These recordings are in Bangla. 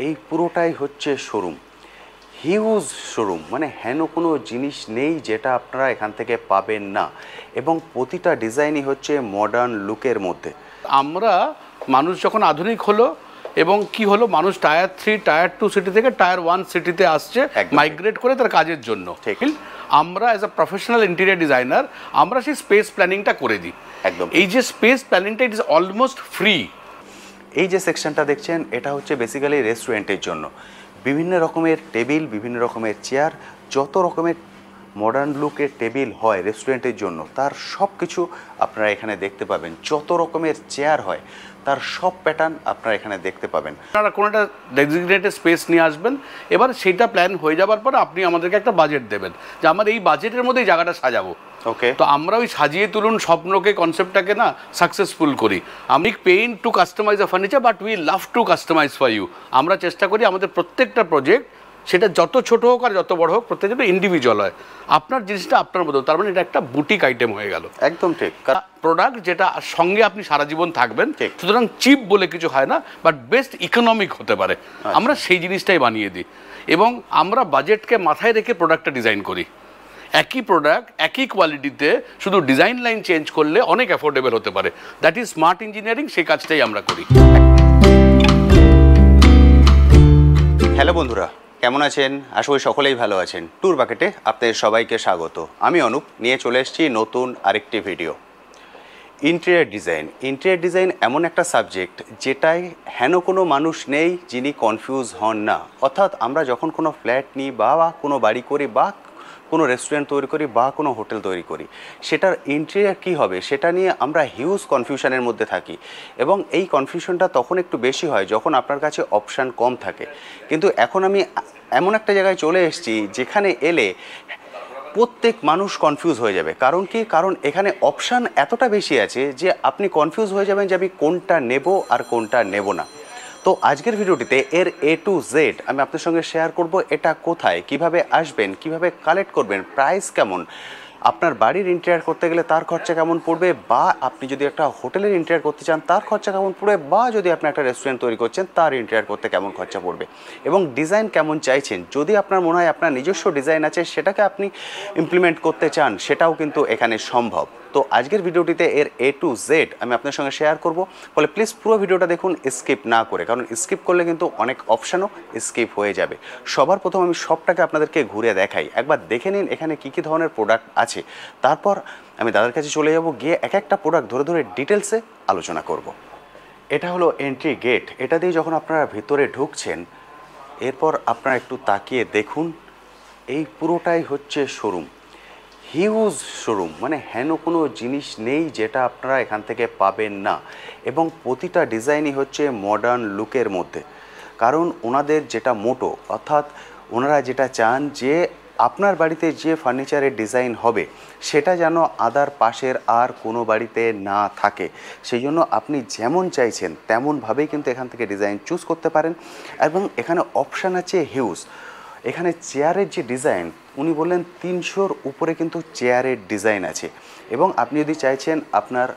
এই পুরোটাই হচ্ছে শোরুম, হিউজ শোরুম, মানে হেন কোনো জিনিস নেই যেটা আপনারা এখান থেকে পাবেন না, এবং প্রতিটা ডিজাইনই হচ্ছে মডার্ন লুকের মধ্যে। আমরা মানুষ যখন আধুনিক হলো এবং কি হলো, মানুষ টায়ার 3 টায়ার 2 সিটি থেকে টায়ার 1 সিটিতে আসছে মাইগ্রেট করে তার কাজের জন্য। ঠিক, আমরা as a professional interior designer আমরা সেই স্পেস প্ল্যানিংটা করে দিই। একদম, এই যে স্পেস প্ল্যানিংটা ইট ইজ অলমোস্ট ফ্রি। এই যে সেকশনটা দেখছেন এটা হচ্ছে বেসিক্যালি রেস্টুরেন্টের জন্য। বিভিন্ন রকমের টেবিল, বিভিন্ন রকমের চেয়ার, যত রকমের মডার্ন লুকের টেবিল হয় রেস্টুরেন্টের জন্য তার সব কিছু আপনারা এখানে দেখতে পাবেন। যত রকমের চেয়ার হয় তার সব প্যাটার্ন আপনারা এখানে দেখতে পাবেন। আপনারা কোনো একটা ডেজিগনেটেড স্পেস নিয়ে আসবেন, এবার সেইটা প্ল্যান হয়ে যাওয়ার পরে আপনি আমাদেরকে একটা বাজেট দেবেন যে আমার এই বাজেটের মধ্যে এই জায়গাটা সাজাবো। ওকে, তো আমরা ওই সাজিয়ে তুলুন স্বপ্নকে, কনসেপ্টটাকে না সাকসেসফুল করি। আমি pain to customize a furniture but we love to customize for you. আমরা চেষ্টা করি আমাদের প্রত্যেকটা প্রজেক্ট, সেটা যত ছোট হোক আর যত বড় হোক, প্রত্যেকটা ইন্ডিভিজুয়াল হয়। আপনার জিনিসটা আপনার মতো, তার মানে এটা একটা বুটিক আইটেম হয়ে গেল। একদম ঠিক, প্রোডাক্ট যেটা সঙ্গে আপনি সারা জীবন থাকবেন। সুতরাং চিপ বলে কিছু হয় না, বাট বেস্ট ইকোনমিক হতে পারে। আমরা সেই জিনিসটাই বানিয়ে দিই এবং আমরা বাজেটকে মাথায় রেখে প্রোডাক্টটা ডিজাইন করি। একই প্রোডাক্ট একই কোয়ালিটিতে শুধু ডিজাইন লাইন চেঞ্জ করলে অনেক অ্যাফোর্ডেবল হতে পারে। দ্যাট ইজ স্মার্ট ইঞ্জিনিয়ারিং, সেই কাজটাই আমরা করি। হ্যালো বন্ধুরা, কেমন আছেন? আশা করি সকলেই ভালো আছেন। ট্যুর বাকেটে আপনাদের সবাইকে স্বাগত। আমি অনুপ, নিয়ে চলে এসেছি নতুন আরেকটি video. Interior design. Interior design এমন একটা সাবজেক্ট যেটাই হেন কোনো মানুষ নেই যিনি কনফিউজ হন না। অর্থাৎ আমরা যখন কোনো ফ্ল্যাট নিই বা কোনো বাড়ি করি বা কোনো রেস্টুরেন্ট তৈরি করি বা কোনো হোটেল তৈরি করি, সেটার ইন্টেরিয়ার কী হবে সেটা নিয়ে আমরা হিউজ কনফিউশনের মধ্যে থাকি, এবং এই কনফিউশনটা তখন একটু বেশি হয় যখন আপনার কাছে অপশান কম থাকে। কিন্তু এখন আমি এমন একটা জায়গায় চলে এসেছি যেখানে এলে প্রত্যেক মানুষ কনফিউজ হয়ে যাবে। কারণ কি? কারণ এখানে অপশান এতটা বেশি আছে যে আপনি কনফিউজ হয়ে যাবেন যে আমি কোনটা নেব আর কোনটা নেব না। তো আজকের ভিডিওটিতে এর A to Z আমি আপনার সঙ্গে শেয়ার করব এটা কোথায়, কিভাবে আসবেন, কিভাবে কালেক্ট করবেন, প্রাইস কেমন, আপনার বাড়ির ইন্টেরিয়ার করতে গেলে তার খরচা কেমন পড়বে, বা আপনি যদি একটা হোটেলের ইন্টেরিয়ার করতে চান তার খরচা কেমন পড়বে, বা যদি আপনি একটা রেস্টুরেন্ট তৈরি করছেন তার ইন্টেরিয়ার করতে কেমন খরচা পড়বে, এবং ডিজাইন কেমন চাইছেন। যদি আপনার মনে হয় আপনার নিজস্ব ডিজাইন আছে সেটাকে আপনি ইমপ্লিমেন্ট করতে চান, সেটাও কিন্তু এখানে সম্ভব। তো আজকের ভিডিওটিতে এর A to Z আমি আপনার সঙ্গে শেয়ার করব, ফলে প্লিজ পুরো ভিডিওটা দেখুন স্কিপ না করে, কারণ স্কিপ করলে কিন্তু অনেক অপশানও স্কিপ হয়ে যাবে। সবার প্রথম আমি সবটাকে আপনাদেরকে ঘুরে দেখাই, একবার দেখে নিন এখানে কী কী ধরনের প্রোডাক্ট আছে। তারপর আমি দাদার কাছে চলে যাব, গিয়ে এক একটা প্রোডাক্ট ধরে ধরে ডিটেলসে আলোচনা করব। এটা হলো এন্ট্রি গেট। এটা দিয়ে যখন আপনারা ভিতরে ঢুকছেন, এরপর আপনারা একটু তাকিয়ে দেখুন, এই পুরোটাই হচ্ছে শোরুম, হিউজ শোরুম, মানে হেন কোনো জিনিস নেই যেটা আপনারা এখান থেকে পাবেন না, এবং প্রতিটা ডিজাইনই হচ্ছে মডার্ন লুকের মধ্যে। কারণ ওনাদের যেটা মোটো, অর্থাৎ ওনারা যেটা চান যে আপনার বাড়িতে যে ফার্নিচারের ডিজাইন হবে সেটা যেন আদার পাশের আর কোনো বাড়িতে না থাকে। সেই জন্য আপনি যেমন চাইছেন তেমনভাবেই কিন্তু এখান থেকে ডিজাইন চুজ করতে পারেন, এবং এখানে অপশান আছে হিউজ। এখানে চেয়ারের যে ডিজাইন, উনি বললেন 300-র উপরে কিন্তু চেয়ারের ডিজাইন আছে, এবং আপনি যদি চাইছেন আপনার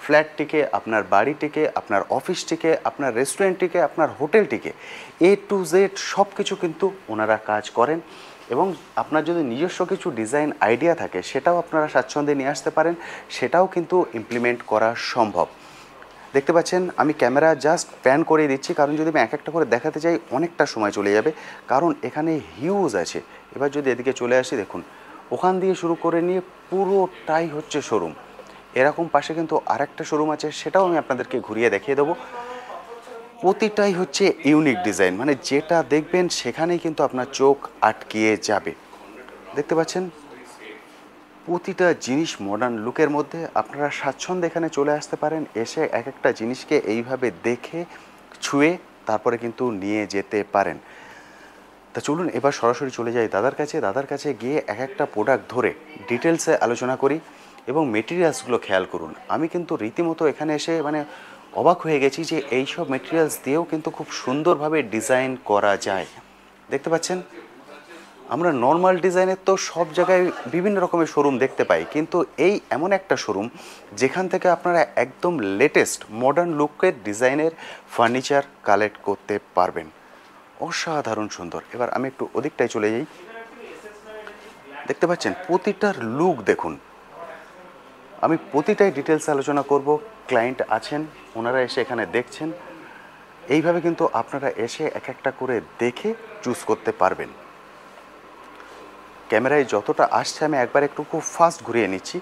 ফ্ল্যাটটিকে, আপনার বাড়িটিকে, আপনার অফিসটিকে, আপনার রেস্টুরেন্টটিকে, আপনার হোটেলটিকে A to Z সব কিছু কিন্তু ওনারা কাজ করেন। এবং আপনার যদি নিজস্ব কিছু ডিজাইন আইডিয়া থাকে সেটাও আপনারা স্বাচ্ছন্দ্যে নিয়ে আসতে পারেন, সেটাও কিন্তু ইমপ্লিমেন্ট করা সম্ভব। দেখতে পাচ্ছেন আমি ক্যামেরা জাস্ট প্যান করে দিচ্ছি, কারণ যদি আমি এক একটা করে দেখাতে চাই অনেকটা সময় চলে যাবে, কারণ এখানে হিউজ আছে। এবার যদি এদিকে চলে আসি, দেখুন ওখান দিয়ে শুরু করে নিয়ে পুরোটাই হচ্ছে শোরুম। এরকম পাশে কিন্তু আরেকটা শোরুম আছে, সেটাও আমি আপনাদেরকে ঘুরিয়ে দেখিয়ে দেবো। প্রতিটাই হচ্ছে ইউনিক ডিজাইন, মানে যেটা দেখবেন সেখানেই কিন্তু আপনার চোখ আটকিয়ে যাবে। দেখতে পাচ্ছেন প্রতিটা জিনিস মডার্ন লুকের মধ্যে। আপনারা স্বাচ্ছন্দ্যে এখানে চলে আসতে পারেন, এসে এক একটা জিনিসকে এইভাবে দেখে ছুঁয়ে তারপরে কিন্তু নিয়ে যেতে পারেন। তা চলুন এবার সরাসরি চলে যাই দাদার কাছে। দাদার কাছে গিয়ে এক একটা প্রোডাক্ট ধরে ডিটেলসে আলোচনা করি, এবং মেটেরিয়ালসগুলো খেয়াল করুন। আমি কিন্তু রীতিমতো এখানে এসে মানে অবাক হয়ে গেছি যে এইসব মেটেরিয়ালস দিয়েও কিন্তু খুব সুন্দরভাবে ডিজাইন করা যায়। দেখতে পাচ্ছেন আমরা নর্মাল ডিজাইনের তো সব জায়গায় বিভিন্ন রকমের শোরুম দেখতে পাই, কিন্তু এই এমন একটা শোরুম যেখান থেকে আপনারা একদম লেটেস্ট মডার্ন লুকের ডিজাইনের ফার্নিচার কালেক্ট করতে পারবেন। অসাধারণ সুন্দর। এবার আমি একটু ওদিকটায় চলে যাই। দেখতে পাচ্ছেন প্রতিটার লুক দেখুন। আমি প্রতিটাই ডিটেলস আলোচনা করব। ক্লায়েন্ট আছেন, ওনারা এসে এখানে দেখছেন। এইভাবে কিন্তু আপনারা এসে এক একটা করে দেখে চুজ করতে পারবেন। ক্যামেরায় যতটা আসছে আমি একবার একটু খুব ফাস্ট ঘুরিয়ে নিচ্ছি।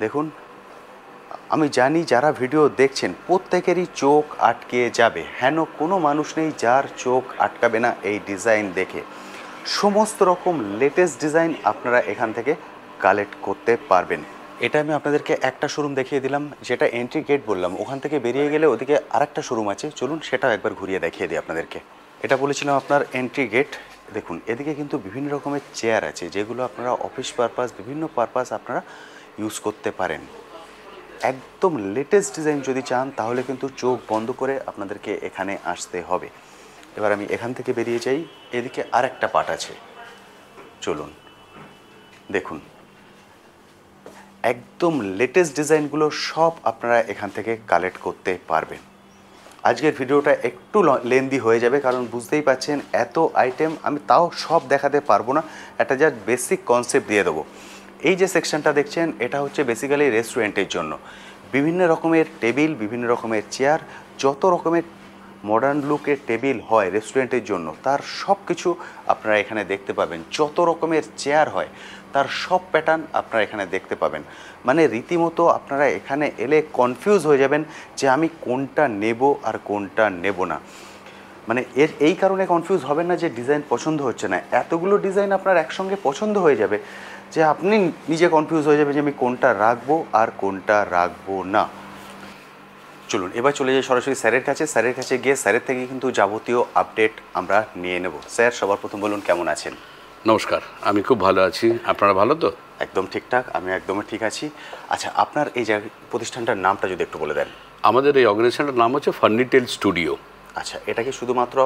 দেখুন, আমি জানি যারা ভিডিও দেখছেন প্রত্যেকেরই চোখ আটকে যাবে। হেন কোনো মানুষ নেই যার চোখ আটকাবে না এই ডিজাইন দেখে। সমস্ত রকম লেটেস্ট ডিজাইন আপনারা এখান থেকে কালেক্ট করতে পারবেন। এটা আমি আপনাদেরকে একটা শোরুম দেখিয়ে দিলাম, যেটা এন্ট্রি গেট বললাম। ওখান থেকে বেরিয়ে গেলে ওদিকে আরেকটা শোরুম আছে, চলুন সেটাও একবার ঘুরিয়ে দেখিয়ে দিই আপনাদেরকে। এটা বলেছিলাম আপনার এন্ট্রি গেট। দেখুন এদিকে কিন্তু বিভিন্ন রকমের চেয়ার আছে, যেগুলো আপনারা অফিস পারপাস, বিভিন্ন পারপাস আপনারা ইউজ করতে পারেন। একদম লেটেস্ট ডিজাইন যদি চান তাহলে কিন্তু চোখ বন্ধ করে আপনাদেরকে এখানে আসতে হবে। এবার আমি এখান থেকে বেরিয়ে যাই। এদিকে আরেকটা পার্ট আছে, চলুন দেখুন। একদম লেটেস্ট ডিজাইনগুলো সব আপনারা এখান থেকে কালেক্ট করতে পারবেন। আজকের ভিডিওটা একটু লেন্দি হয়ে যাবে, কারণ বুঝতেই পাচ্ছেন এত আইটেম আমি তাও সব দেখাতে পারবো না। একটা জাস্ট বেসিক কনসেপ্ট দিয়ে দেবো। এই যে সেকশনটা দেখছেন এটা হচ্ছে বেসিক্যালি রেস্টুরেন্টের জন্য। বিভিন্ন রকমের টেবিল, বিভিন্ন রকমের চেয়ার, যত রকমের মডার্ন লুকের টেবিল হয় রেস্টুরেন্টের জন্য তার সব কিছু আপনারা এখানে দেখতে পাবেন। যত রকমের চেয়ার হয় তার সব প্যাটার্ন আপনারা এখানে দেখতে পাবেন। মানে রীতিমতো আপনারা এখানে এলে কনফিউজ হয়ে যাবেন যে আমি কোনটা নেব আর কোনটা নেব না। মানে এই কারণে কনফিউজ হবেন না যে ডিজাইন পছন্দ হচ্ছে না। এতগুলো ডিজাইন আপনার একসঙ্গে পছন্দ হয়ে যাবে যে আপনি নিজে কনফিউজ হয়ে যাবে যে আমি কোনটা রাখবো আর কোনটা রাখবো না। চলুন এবার চলে যাই সরাসরি স্যারের কাছে। স্যারের কাছে গিয়ে স্যারের থেকে কিন্তু যাবতীয় আপডেট আমরা নিয়ে নেব। স্যার সবার প্রথম বলুন কেমন আছেন? নমস্কার, আমি খুব ভালো আছি। আপনারা ভালো তো? একদম ঠিকঠাক, আমি একদমই ঠিক আছি। আচ্ছা, আপনার এই প্রতিষ্ঠানটার নামটা যদি একটু বলে দেন। আমাদের এই অর্গানাইজেশনটার নাম হচ্ছে ফার্নিটেল স্টুডিও। আচ্ছা, এটা কি শুধুমাত্র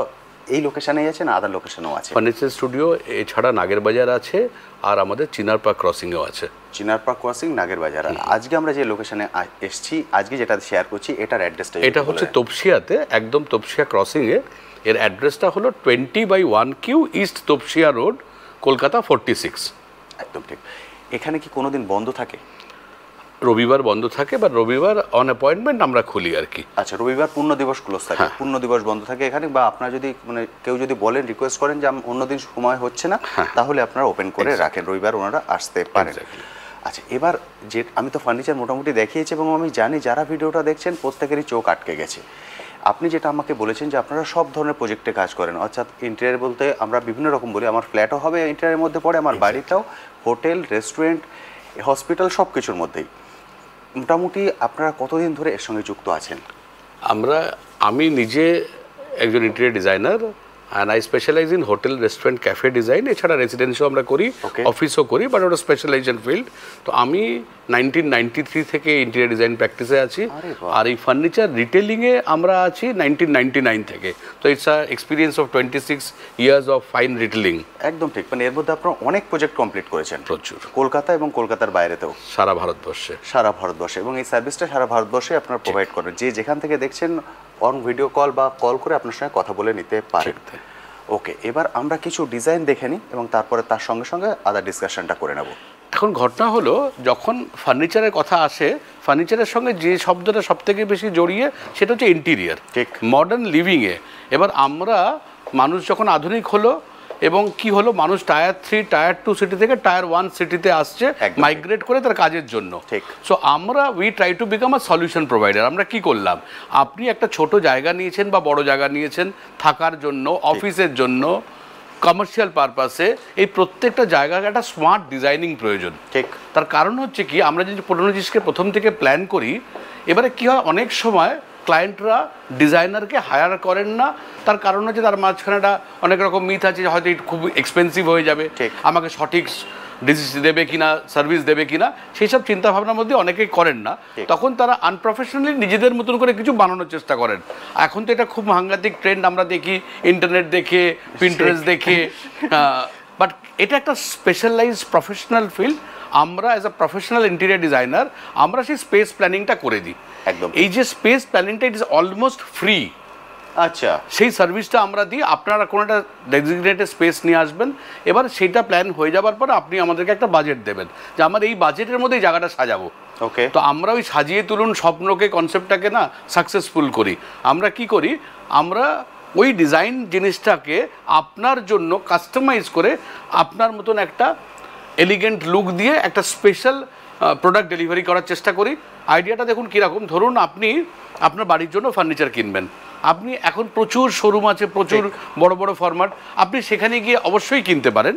এই লোকেশানেই আছে না আদার লোকেশনও আছে? ফার্নিটেল স্টুডিও এছাড়া নাগের বাজার আছে, আর আমাদের চিনারপাড় ক্রসিংয়েও আছে। চিনারপাড় ক্রসিং, নাগের বাজার। আজকে আমরা যে লোকেশনে এসেছি, আজকে যেটা শেয়ার করছি, এটার অ্যাড্রেসটা এটা হচ্ছে তপসিয়াতে, একদম তপসিয়া ক্রসিংয়ে। এর অ্যাড্রেসটা হলো 20/1Q east Topsia road, Kolkata 46। একদম ঠিক। এখানে কি কোনোদিন বন্ধ থাকে? রবিবার বন্ধ থাকে, বা রবিবার অন অ্যাপয়েন্টমেন্ট আমরা খুলি আর কি। আচ্ছা, রবিবার পূর্ণ দিবস ক্লোজ থাকে, পূর্ণ দিবস বন্ধ থাকে এখানে। বা আপনারা যদি মানে কেউ যদি বলেন, রিকোয়েস্ট করেন যে অন্যদিন সময় হচ্ছে না, তাহলে আপনারা ওপেন করে রাখেন, রবিবার ওনারা আসতে পারেন। আচ্ছা, এবার যে আমি তো ফার্নিচার মোটামুটি দেখিয়েছি এবং আমি জানি যারা ভিডিওটা দেখছেন প্রত্যেকেরই চোখ আটকে গেছে। আপনি যেটা আমাকে বলেছেন যে আপনারা সব ধরনের প্রজেক্টে কাজ করেন, অর্থাৎ ইন্টেরিয়ার বলতে আমরা বিভিন্ন রকম বলি। আমার ফ্ল্যাটও হবে ইন্টেরিয়ারের মধ্যে পড়ে, আমার বাড়িটাও, হোটেল, রেস্টুরেন্ট, হসপিটাল, সব কিছুর মধ্যেই। মোটামুটি আপনারা কতদিন ধরে এর সঙ্গে যুক্ত আছেন? আমি নিজে একজন interior designer, and I specialize in hotel, restaurant, cafe design. এছাড়া রেসিডেন্সিও আমরা করি, অফিসও করি, বাট ওটা স্পেশালাইজেশন ফিল্ড। তো আমি 1993 থেকে ইন্টেরিয়ার ডিজাইন প্র্যাকটিসে আছি, আর এই ফার্নিচার রিটেলিংয়ে আমরা আছি 1999 থেকে। তো it's a experience of 26 years of fine retailing. একদম ঠিক। মানে এর মধ্যে আপনারা অনেক প্রজেক্ট কমপ্লিট করেছেন, প্রচুর, কলকাতা এবং কলকাতার বাইরেতেও, সারা ভারতবর্ষে। এবং এই সার্ভিসটা সারা ভারতবর্ষে আপনারা প্রোভাইড করেন। যে যেখান থেকে দেখছেন অন ভিডিও কল বা কল করে আপনার সঙ্গে কথা বলে নিতে পারেন। ওকে, এবার আমরা কিছু ডিজাইন দেখে নিই এবং তারপরে তার সঙ্গে সঙ্গে আদার ডিসকাশনটা করে নেব। এখন ঘটনা হলো, যখন ফার্নিচারের কথা আসে, ফার্নিচারের সঙ্গে যে শব্দটা সব থেকে বেশি জড়িয়ে সেটা হচ্ছে ইন্টেরিয়ার, ঠিক, মডার্ন লিভিংয়ে। এবার আমরা মানুষ যখন আধুনিক হলো এবং কি হলো, মানুষ টায়ার 3, টায়ার 2 সিটি থেকে টায়ার 1 সিটিতে আসছে মাইগ্রেট করে তার কাজের জন্য। ঠিক। সো আমরা we try to become a solution provider. আমরা কি করলাম, আপনি একটা ছোট জায়গা নিয়েছেন বা বড় জায়গা নিয়েছেন থাকার জন্য, অফিসের জন্য, কমার্শিয়াল পারপাসে, এই প্রত্যেকটা জায়গায় একটা স্মার্ট ডিজাইনিং প্রয়োজন। ঠিক। তার কারণ হচ্ছে কি, আমরা যদি পুরোনো জিনিসকে প্রথম থেকে প্ল্যান করি, এবারে কি হয়, অনেক সময় ক্লায়েন্টরা ডিজাইনারকে হায়ার করেন না। তার কারণ হচ্ছে তার মাঝখানে একটা অনেক রকম মিথ আছে, হয়তো খুব এক্সপেন্সিভ হয়ে যাবে, আমাকে সঠিক ডিসিশন দেবে কিনা, সার্ভিস দেবে কিনা, সেই সব চিন্তাভাবনার মধ্যে অনেকেই করেন না। তখন তারা আনপ্রফেশনালি নিজেদের মতন করে কিছু বানানোর চেষ্টা করেন। এখন তো এটা খুব সাংঘাতিক ট্রেন্ড আমরা দেখি, ইন্টারনেট দেখে, পিন্টারেস্ট দেখে। বাট এটা একটা স্পেশালাইজ প্রফেশনাল ফিল্ড। আমরা as a professional interior designer আমরা সেই স্পেস প্ল্যানিংটা করে দিই। একদম। এই যে স্পেস প্ল্যানিংটা, ইট ইজ অলমোস্ট ফ্রি। আচ্ছা, সেই সার্ভিসটা আমরা দিই। আপনারা কোনো একটা ডেজিগনেটেড স্পেস নিয়ে আসবেন, এবার সেইটা প্ল্যান হয়ে যাওয়ার পর আপনি আমাদেরকে একটা বাজেট দেবেন যে আমার এই বাজেটের মধ্যেই জায়গাটা সাজাবো। ওকে, তো আমরা ওই সাজিয়ে তুলুন স্বপ্নকে কনসেপ্টটাকে না সাকসেসফুল করি। আমরা কি করি, আমরা ওই ডিজাইন জিনিসটাকে আপনার জন্য কাস্টমাইজ করে আপনার মতন একটা এলিগেন্ট লুক দিয়ে একটা স্পেশাল প্রোডাক্ট ডেলিভারি করার চেষ্টা করি। আইডিয়াটা দেখুন কীরকম, ধরুন আপনি আপনার বাড়ির জন্য ফার্নিচার কিনবেন, আপনি এখন প্রচুর শোরুম আছে, প্রচুর বড় বড় ফরম্যাট, আপনি সেখানে গিয়ে অবশ্যই কিনতে পারেন,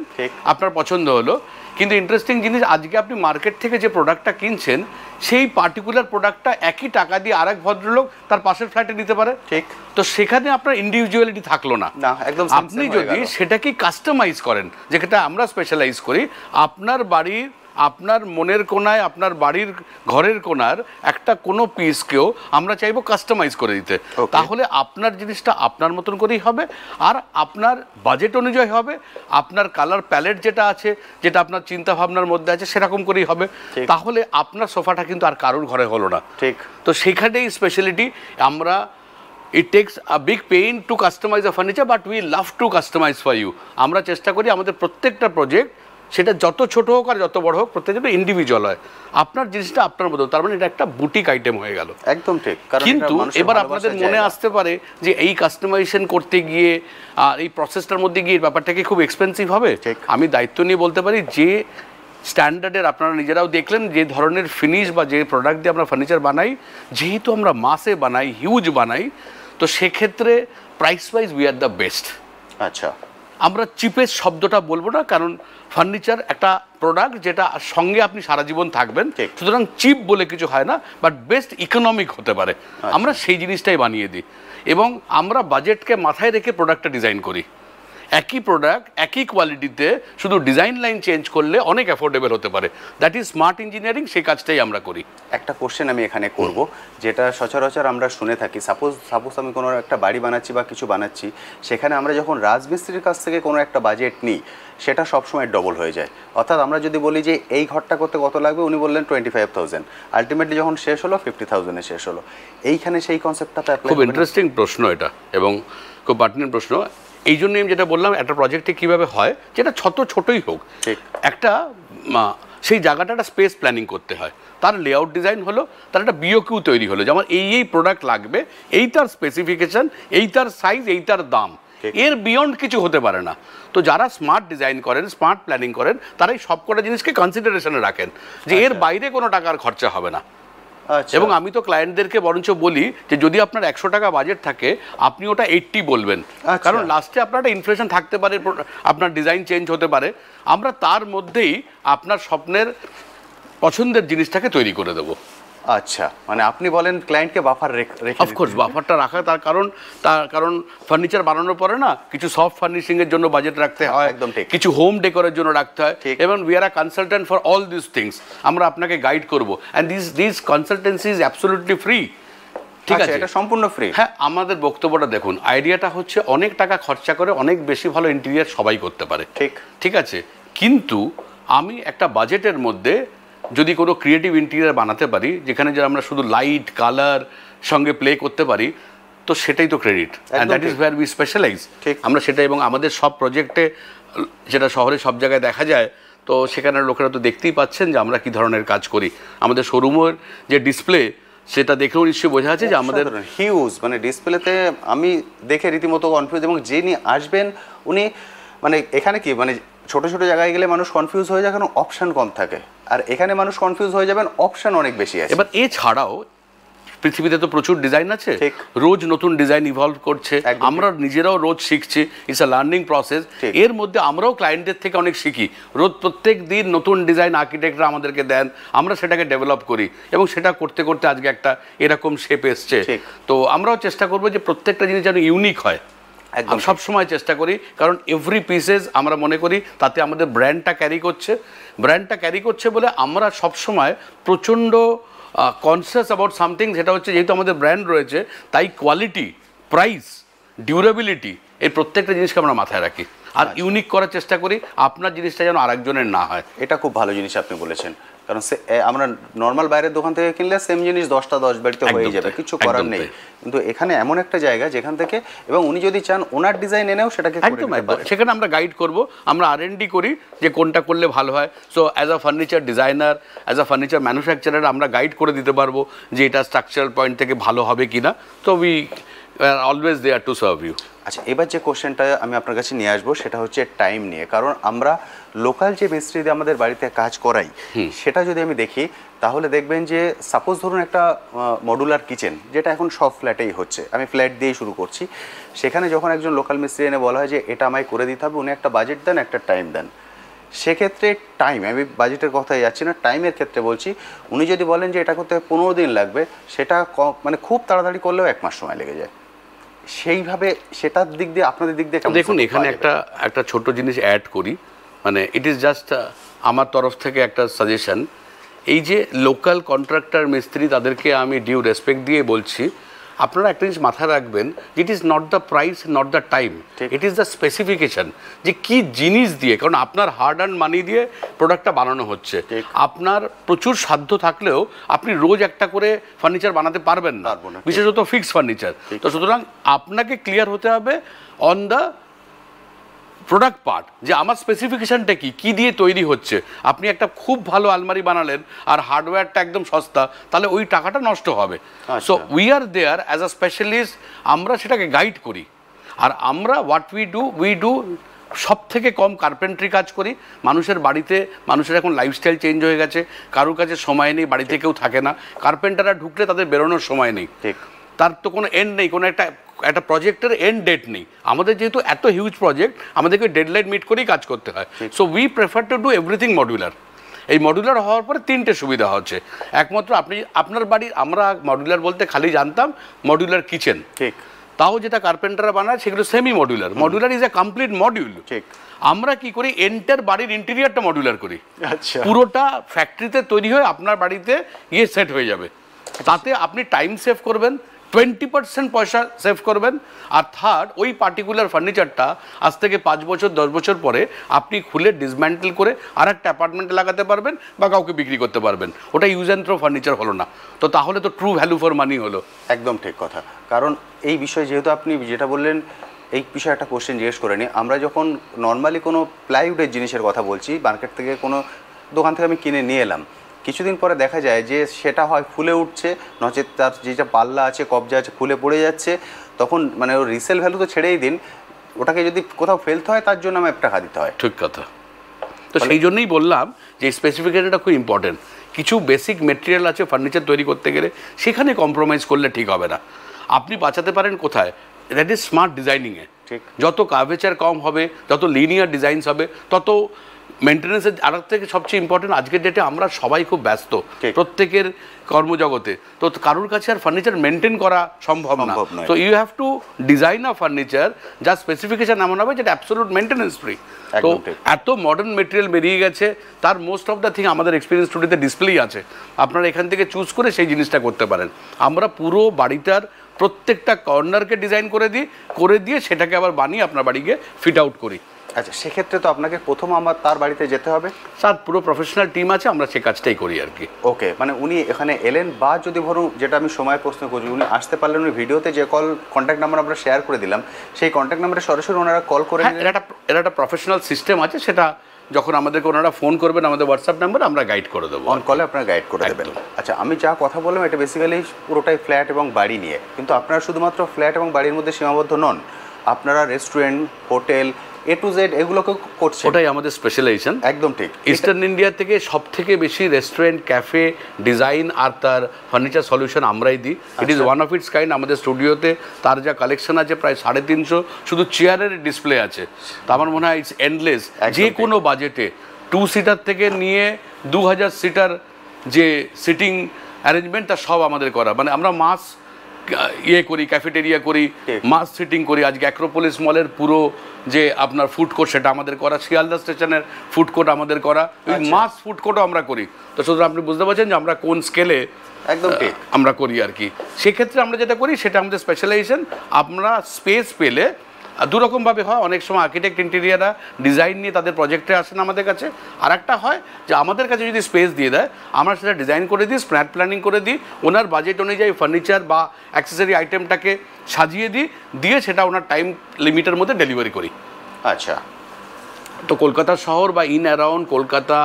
আপনার পছন্দ হলো। কিন্তু ইন্টারেস্টিং জিনিস, আজকে আপনি মার্কেট থেকে যে প্রোডাক্টটা কিনছেন সেই পার্টিকুলার প্রোডাক্টটা একই টাকা দিয়ে আরেক ভদ্রলোক তার পাশের ফ্ল্যাটে নিতে পারে। ঠিক, তো সেখানে আপনার ইন্ডিভিজুয়ালিটি থাকলো না। একদম। আপনি যদি সেটাকে কাস্টমাইজ করেন, যেটা আমরা স্পেশালাইজ করি, আপনার বাড়ির, আপনার মনের কোনায়, আপনার বাড়ির ঘরের কোনার একটা কোনো পিসকেও আমরা চাইবো কাস্টমাইজ করে দিতে। তাহলে আপনার জিনিসটা আপনার মতন করেই হবে, আর আপনার বাজেট অনুযায়ী হবে, আপনার কালার প্যালেট যেটা আছে, যেটা আপনার চিন্তা ভাবনার মধ্যে আছে সেরকম করেই হবে। তাহলে আপনার সোফাটা কিন্তু আর কারোর ঘরে হলো না। ঠিক, তো সেখানেই স্পেশালিটি। আমরা It takes a big pain to customize a furniture, but we love to customize for you. আমরা চেষ্টা করি আমাদের প্রত্যেকটা প্রজেক্ট, সেটা যত ছোট হোক আর যত বড় হোক, প্রত্যেকটা ইন্ডিভিজুয়াল হয়, আপনার জিনিসটা আপনার মতো। তার মানে এটা একটা বুটিক আইটেম হয়ে গেল। একদম ঠিক। কিন্তু এবার আপনাদের মনে আসতে পারে যে এই কাস্টমাইজেশন করতে গিয়ে আর এই প্রসেসটার মধ্যে গিয়ে ব্যাপারটা কি খুব এক্সপেন্সিভ হবে? আমি দায়িত্ব নিয়ে বলতে পারি যে স্ট্যান্ডার্ডের, আপনারা নিজেরাও দেখলেন যে ধরনের ফিনিশ বা যে প্রোডাক্ট দিয়ে আমরা ফার্নিচার বানাই, যেহেতু আমরা মাসে বানাই, হিউজ বানাই, তো সেক্ষেত্রে price wise we are the best. আচ্ছা, আমরা চিপেস্ট শব্দটা বলবো না, কারণ ফার্নিচার একটা প্রোডাক্ট যেটা সঙ্গে আপনি সারা জীবন থাকবেন, সুতরাং চিপ বলে কিছু হয় না, বাট বেস্ট ইকোনমিক হতে পারে। আমরা সেই জিনিসটাই বানিয়ে দিই, এবং আমরা বাজেটকে মাথায় রেখে প্রোডাক্টটা ডিজাইন করি। একই প্রোডাক্ট একই কোয়ালিটিতে শুধু ডিজাইন লাইন চেঞ্জ করলে অনেক অ্যাফোর্ডেবল হতে পারে। দ্যাট ইজ স্মার্ট ইঞ্জিনিয়ারিং, সেই কাজটাই আমরা করি। একটা কোশ্চেন আমি এখানে করব, যেটা সচরাচর আমরা শুনে থাকি। সাপোজ আমি কোনো একটা বাড়ি বানাচ্ছি বা কিছু বানাচ্ছি, সেখানে আমরা যখন রাজমিস্ত্রির কাছ থেকে কোনো একটা বাজেট নিই, সেটা সবসময় ডবল হয়ে যায়। অর্থাৎ আমরা যদি বলি যে এই ঘরটা করতে কত লাগবে, উনি বললেন 25,000, আলটিমেটলি যখন শেষ হলো 50,000-এ শেষ হলো। এইখানে সেই কনসেপ্টটা খুব ইন্টারেস্টিং প্রশ্ন এটা, এবং খুব পার্টিনেন্ট প্রশ্ন। এই জন্যই আমি যেটা বললাম, একটা প্রজেক্টে কীভাবে হয়, যেটা ছোটোই হোক, একটা সেই জায়গাটা একটা স্পেস প্ল্যানিং করতে হয়, তার লেআউট ডিজাইন হলো, তার একটা বিওকিউ তৈরি হলো, যেমন এই প্রোডাক্ট লাগবে, এই তার স্পেসিফিকেশন, এই তার সাইজ, এই তার দাম, এর বিয়ন্ড কিছু হতে পারে না। তো যারা স্মার্ট ডিজাইন করেন, স্মার্ট প্ল্যানিং করেন, তারাই সবকটা জিনিসকে কনসিডারেশনে রাখেন যে এর বাইরে কোনো টাকার খরচা হবে না। এবং আমি তো ক্লায়েন্টদেরকে বরঞ্চ বলি যে যদি আপনার 100 টাকা বাজেট থাকে, আপনি ওটা 80 বলবেন, কারণ লাস্টে আপনার একটা ইনফ্লেশন থাকতে পারে, আপনার ডিজাইন চেঞ্জ হতে পারে। আমরা তার মধ্যেই আপনার স্বপ্নের পছন্দের জিনিসটাকে তৈরি করে দেবো। আচ্ছা, মানে আপনি বলেন ক্লায়েন্টকে বাফার রেখে, অফকোর্স বাফারটা রাখা, তার কারণ ফার্নিচার বানানোর পরে না কিছু সফট ফার্নিশিং এর জন্য বাজেট রাখতে হয়, একদম ঠিক, কিছু হোম ডেকোরের জন্য রাখতে হয়, এবং we are a consultant for all this things. আমরা আপনাকে গাইড করব, and this consultancy is absolutely free. ঠিক আছে, এটা সম্পূর্ণ ফ্রি। হ্যাঁ, আমাদের বক্তব্যটা দেখুন, আইডিয়াটা হচ্ছে অনেক টাকা খরচা করে অনেক বেশি ভালো ইন্টেরিয়ার সবাই করতে পারে, ঠিক আছে, কিন্তু আমি একটা বাজেটের মধ্যে যদি কোনো ক্রিয়েটিভ ইন্টেরিয়ার বানাতে পারি, যেখানে যে আমরা শুধু লাইট কালার সঙ্গে প্লে করতে পারি, তো সেটাই তো credit, and that is where we specialize. আমরা সেটা, এবং আমাদের সব প্রজেক্টে, যেটা শহরে সব জায়গায় দেখা যায়, তো সেখানের লোকেরা তো দেখতেই পাচ্ছেন যে আমরা কী ধরনের কাজ করি। আমাদের শোরুমের যে ডিসপ্লে, সেটা দেখেও নিশ্চয়ই বোঝা যাচ্ছে যে আমাদের হিউজ, মানে ডিসপ্লেতে আমি দেখে রীতিমতো কনফিউজ, এবং যিনি আসবেন উনি, মানে এখানে কি, মানে ছোট ছোট জায়গায় গেলে মানুষ কনফিউজ হয়ে যায়, কারণ অপশান কম থাকে, আর এখানে মানুষ কনফিউজ হয়ে যাবেন, অপশান অনেক বেশি আছে। এবার এছাড়াও পৃথিবীতে তো প্রচুর ডিজাইন আছে, রোজ নতুন ডিজাইন ইভলভ করছে, আমরা নিজেরাও রোজ শিখছি, ইটস আ লার্নিং প্রসেস। এর মধ্যে আমরাও ক্লায়েন্টদের থেকে অনেক শিখি, রোজ প্রত্যেক দিন নতুন ডিজাইন আর্কিটেক্টরা আমাদেরকে দেন, আমরা সেটাকে ডেভেলপ করি, এবং সেটা করতে করতে আজকে একটা এরকম শেপ এসছে। তো আমরাও চেষ্টা করবো যে প্রত্যেকটা জিনিস যেন ইউনিক হয়, একদম সবসময় চেষ্টা করি, কারণ এভরি পিসেস আমরা মনে করি তাতে আমাদের ব্র্যান্ডটা ক্যারি করছে বলে আমরা সবসময় প্রচণ্ড কনসিয়াস অ্যাবাউট সামথিং, যেটা হচ্ছে যেহেতু আমাদের ব্র্যান্ড রয়েছে, তাই কোয়ালিটি, প্রাইস, ডিউরেবিলিটি, এই প্রত্যেকটা জিনিসকে আমরা মাথায় রাখি, আর ইউনিক করার চেষ্টা করি, আপনার জিনিসটা যেন আরেকজনের না হয়। এটা খুব ভালো জিনিস আপনি বলেছেন। কারণ আমরা নর্মাল বাইরের দোকান থেকে কিনলে সেম জিনিস 10টা 10 বাড়িতে হয়ে যাবে, কিছু করার নেই। কিন্তু এখানে এমন একটা জায়গা যেখান থেকে, এবং উনি যদি চান ওনার ডিজাইন এনেও সেটাকে করে দিতে পারেন। সেখানে আমরা গাইড করব, আমরা R&D করি যে কোনটা করলে ভালো হয়। So as a furniture designer, as a furniture manufacturer আমরা গাইড করে দিতে পারবো যে এটা স্ট্রাকচারাল পয়েন্ট থেকে ভালো হবে কিনা। তো we are always there to serve you. আচ্ছা, এবার যে কোশ্চেনটা আমি আপনার কাছে নিয়ে আসবো সেটা হচ্ছে টাইম নিয়ে। কারণ আমরা লোকাল যে মিস্ত্রি দিয়ে আমাদের বাড়িতে কাজ করাই, সেটা যদি আমি দেখি তাহলে দেখবেন যে সাপোজ ধরুন একটা মডুলার কিচেন, যেটা এখন সব ফ্ল্যাটেই হচ্ছে, আমি ফ্ল্যাট দিয়েই শুরু করছি, সেখানে যখন একজন লোকাল মিস্ত্রি এনে বলা হয় যে এটা আমায় করে দিতে হবে, উনি একটা বাজেট দেন, একটা টাইম দেন। সেক্ষেত্রে টাইম, আমি বাজেটের কথাই যাচ্ছি না, টাইমের ক্ষেত্রে বলছি, উনি যদি বলেন যে এটা করতে 15 দিন লাগবে, সেটা মানে খুব তাড়াতাড়ি করলেও 1 মাস সময় লেগে যায়। সেইভাবে সেটার দিক দিয়ে আপনাদের দিক দিয়ে দেখুন, এখানে একটা ছোট জিনিস অ্যাড করি, মানে ইট ইজ জাস্ট আমার তরফ থেকে একটা সাজেশন। এই যে লোকাল কন্ট্রাক্টর মিস্ত্রি, তাদেরকে আমি ডিউ রেসপেক্ট দিয়ে বলছি, আপনারা একটা জিনিস মাথায় রাখবেন, it is not the price, not the time, it is the specification, যে কি জিনিস দিয়ে, কারণ আপনার হার্ড আর্ন মানি দিয়ে প্রোডাক্টটা বানানো হচ্ছে। আপনার প্রচুর সাধ্য থাকলেও আপনি রোজ একটা করে ফার্নিচার বানাতে পারবেন না, বিশেষত ফিক্সড ফার্নিচার। তো সুতরাং আপনাকে ক্লিয়ার হতে হবে অন দ্য প্রোডাক্ট পার্ট, যে আমার স্পেসিফিকেশনটা কি দিয়ে তৈরি হচ্ছে। আপনি একটা খুব ভালো আলমারি বানালেন আর হার্ডওয়্যারটা একদম সস্তা, তাহলে ওই টাকাটা নষ্ট হবে। So we are there as a specialist, আমরা সেটাকে গাইড করি। আর আমরা হোয়াট উই ডু সব থেকে কম কার্পেন্ট্রি কাজ করি। মানুষের বাড়িতে, মানুষের এখন লাইফস্টাইল চেঞ্জ হয়ে গেছে, কারোর কাছে সময় নেই, বাড়িতে কেউ থাকে না, কার্পেন্টাররা ঢুকলে তাদের বেরোনোর সময় নেই, তার তো কোনো এন্ড নেই, কোনো একটা প্রজেক্টের এন্ড ডেট নেই। আমাদের যেহেতু এত হিউজ প্রজেক্ট, আমাদেরকে ডেডলাইন মিট করেই কাজ করতে হয়। So we prefer to do everything modular. এই মডুলার হওয়ার পরে 3টে সুবিধা হচ্ছে। একমাত্র আপনি আপনার বাড়ির, আমরা মডুলার বলতে খালি জানতাম মডুলার কিচেন, ঠিক, তাও যেটা কার্পেন্টাররা বানায় সেগুলো semi modular. Modular is a complete module. ঠিক, আমরা কি করি, এন্টার বাড়ির ইন্টেরিয়রটা মডুলার করি। আচ্ছা, পুরোটা ফ্যাক্টরিতে তৈরি হয়ে আপনার বাড়িতে গিয়ে সেট হয়ে যাবে। তাতে আপনি টাইম সেভ করবেন, 20% পয়সা সেভ করবেন। আর থার্ড, ওই পার্টিকুলার ফার্নিচারটা আজ থেকে 5 বছর 10 বছর পরে আপনি খুলে ডিসম্যান্টেল করে আর একটা অ্যাপার্টমেন্টে লাগাতে পারবেন বা কাউকে বিক্রি করতে পারবেন। ওটা ইউজ অ্যান্ড থ্রো ফার্নিচার হলো না, তো তাহলে তো ট্রু ভ্যালু ফর মানি হলো। একদম ঠিক কথা। কারণ এই বিষয়ে যেহেতু আপনি যেটা বললেন, এই বিষয়ে একটা কোশ্চেন জিজ্ঞেস করে নিই। আমরা যখন নর্মালি কোনো প্লাইউডের জিনিসের কথা বলছি, মার্কেট থেকে কোনো দোকান থেকে আমি কিনে নিয়ে এলাম, কিছুদিন পরে দেখা যায় যে সেটা হয় ফুলে উঠছে, নচেত তার যেটা পাল্লা আছে, কবজা আছে, ফুলে পড়ে যাচ্ছে। তখন মানে ওর রিসেল ভ্যালু তো ছেড়েই দিন, ওটাকে যদি কোথাও ফেলতে হয় তার জন্য আমার টাকা দিতে হয়। ঠিক কথা। তো সেই জন্যই বললাম যে স্পেসিফিকেশনটা খুব ইম্পর্টেন্ট। কিছু বেসিক মেটেরিয়াল আছে ফার্নিচার তৈরি করতে গেলে, সেখানে কম্প্রোমাইজ করলে ঠিক হবে না। আপনি বাঁচাতে পারেন কোথায়? দ্যাট ইজ স্মার্ট ডিজাইনিংয়ে। ঠিক, যত কার্ভেচার কম হবে, যত লিনিয়ার ডিজাইনস হবে, তত মেনটেন্যান্সের। আর থেকে সবচেয়ে ইম্পর্টেন্ট, আজকের ডেটে আমরা সবাই খুব ব্যস্ত, প্রত্যেকের কর্মজগতে, তো কারোর কাছে আর ফার্নিচার মেনটেন করা সম্ভব না। তো you have to design a furniture যার স্পেসিফিকেশন এমন হবে যেটা অ্যাবসলিউট মেনটেন্যান্স ফ্রি। তো এত মডার্ন মেটেরিয়াল বেরিয়ে গেছে, তার মোস্ট অফ দ্য থিং আমাদের এক্সপিরিয়েন্স স্টুডিওতে ডিসপ্লে আছে, আপনারা এখান থেকে চুজ করে সেই জিনিসটা করতে পারেন। আমরা পুরো বাড়িটার প্রত্যেকটা কর্নারকে ডিজাইন করে দিয়ে সেটাকে আবার বানিয়ে আপনার বাড়িকে ফিট আউট করি। আচ্ছা, সেক্ষেত্রে তো আপনাকে প্রথম আমার তার বাড়িতে যেতে হবে। স্যার, পুরো প্রফেশনাল টিম আছে, আমরা সে কাজটাই করি আর কি। ওকে, মানে উনি এখানে এলেন, বা যদি ধরুন, যেটা আমি সময় প্রশ্ন করছি, উনি আসতে পারলেন, উনি ভিডিওতে যে কন্ট্যাক্ট নাম্বার আমরা শেয়ার করে দিলাম, সেই কন্ট্যাক্ট নাম্বারে সরাসরি ওনারা কল করে। এর একটা প্রফেশনাল সিস্টেম আছে, সেটা যখন আমাদেরকে ওনারা ফোন করবেন আমাদের হোয়াটসঅ্যাপ নাম্বার, আমরা গাইড করে দেবো, অন কলে আপনারা গাইড করে দেবেন। আচ্ছা, আমি যা কথা বললাম এটা বেসিক্যালি পুরোটাই ফ্ল্যাট এবং বাড়ি নিয়ে, কিন্তু আপনারা শুধুমাত্র ফ্ল্যাট এবং বাড়ির মধ্যে সীমাবদ্ধ নন, আপনারা restaurant, hotel, A to Z এগুলোকে করছে। ওটাই আমাদের স্পেশালাইজেশন। একদম ঠিক। ইস্টার্ন ইন্ডিয়া থেকে সব থেকে বেশি রেস্টুরেন্ট, ক্যাফে, ডিজাইন আর তার ফার্নিচার সলিউশন আমরাই দিই। It is one of its kind. আমাদের স্টুডিওতে তার যা কালেকশন আছে প্রায় 350, শুধু চেয়ারের ডিসপ্লে আছে। তো আমার মনে হয় ইটস এন্ডলেস। যে কোনো বাজেটে 2 সিটার থেকে নিয়ে 2000 সিটার যে সিটিং অ্যারেঞ্জমেন্ট, তা সব আমাদের করা। মানে আমরা মাস করি, ক্যাফেটেরিয়া করি, মাস সিটিং করি। আজকে অ্যাক্রোপোলিস মলের পুরো যে আপনার ফুড কোর্ট, সেটা আমাদের করা। শিয়ালদা স্টেশনের ফুড কোর্ট আমাদের করা। ওই মাস ফুড কোর্টও আমরা করি। তো সুতরাং আপনি বুঝতে পারছেন যে আমরা কোন স্কেলে একদম ঠিক আমরা করি আর কি। সেক্ষেত্রে আমরা যেটা করি সেটা আমাদের স্পেশালাইজেশন। আমরা স্পেস পেলে দুরকমভাবে হয়, অনেক সময় আর্কিটেক্ট ইন্টেরিয়াররা ডিজাইন নিয়ে তাদের প্রজেক্টে আসেন আমাদের কাছে, আর একটা হয় যে আমাদের কাছে যদি স্পেস দিয়ে দেয় আমরা সেটা ডিজাইন করে দিই, স্প্ল্যাট প্ল্যানিং করে দিই, ওনার বাজেট অনুযায়ী ফার্নিচার বা অ্যাক্সেসরি আইটেমটাকে সাজিয়ে দিই, দিয়ে সেটা ওনার টাইম লিমিটের মধ্যে ডেলিভারি করি। আচ্ছা, তো কলকাতা শহর বা ইন অ্যারাউন্ড কলকাতা,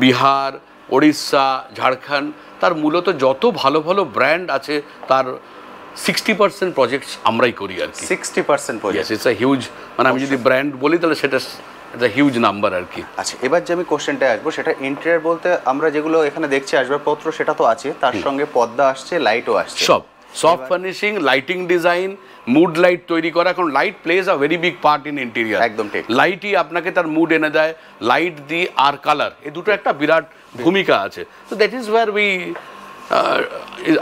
বিহার, ওড়িশা, ঝাড়খণ্ড, তার মূলত যত ভালো ভালো ব্র্যান্ড আছে তার 60% প্রজেক্টস আমরাই করি আর কি। 60% প্রজেক্ট, ইটস আ হিউজ, মানে আমি যদি ব্র্যান্ড বলি তাহলে সেটা ইটস আ হিউজ নাম্বার আর কি। আচ্ছা, এবার যে আমি কোশ্চেনটা আসবো সেটা ইন্টেরিয়র বলতে আমরা যেগুলো এখানে দেখছি আসবাবপত্র সেটা তো আছে, তার সঙ্গে পর্দা আসছে, লাইটও আসছে, সব soft furnishing, lighting design, mood light তৈরি করা, কারণ light plays a very big part in interior. একদম ঠিক, লাইটই আপনাকে তার মুড এনে দেয়, লাইট দি আর কালার, এই দুটো একটা বিরাট ভূমিকা আছে। তো that is where we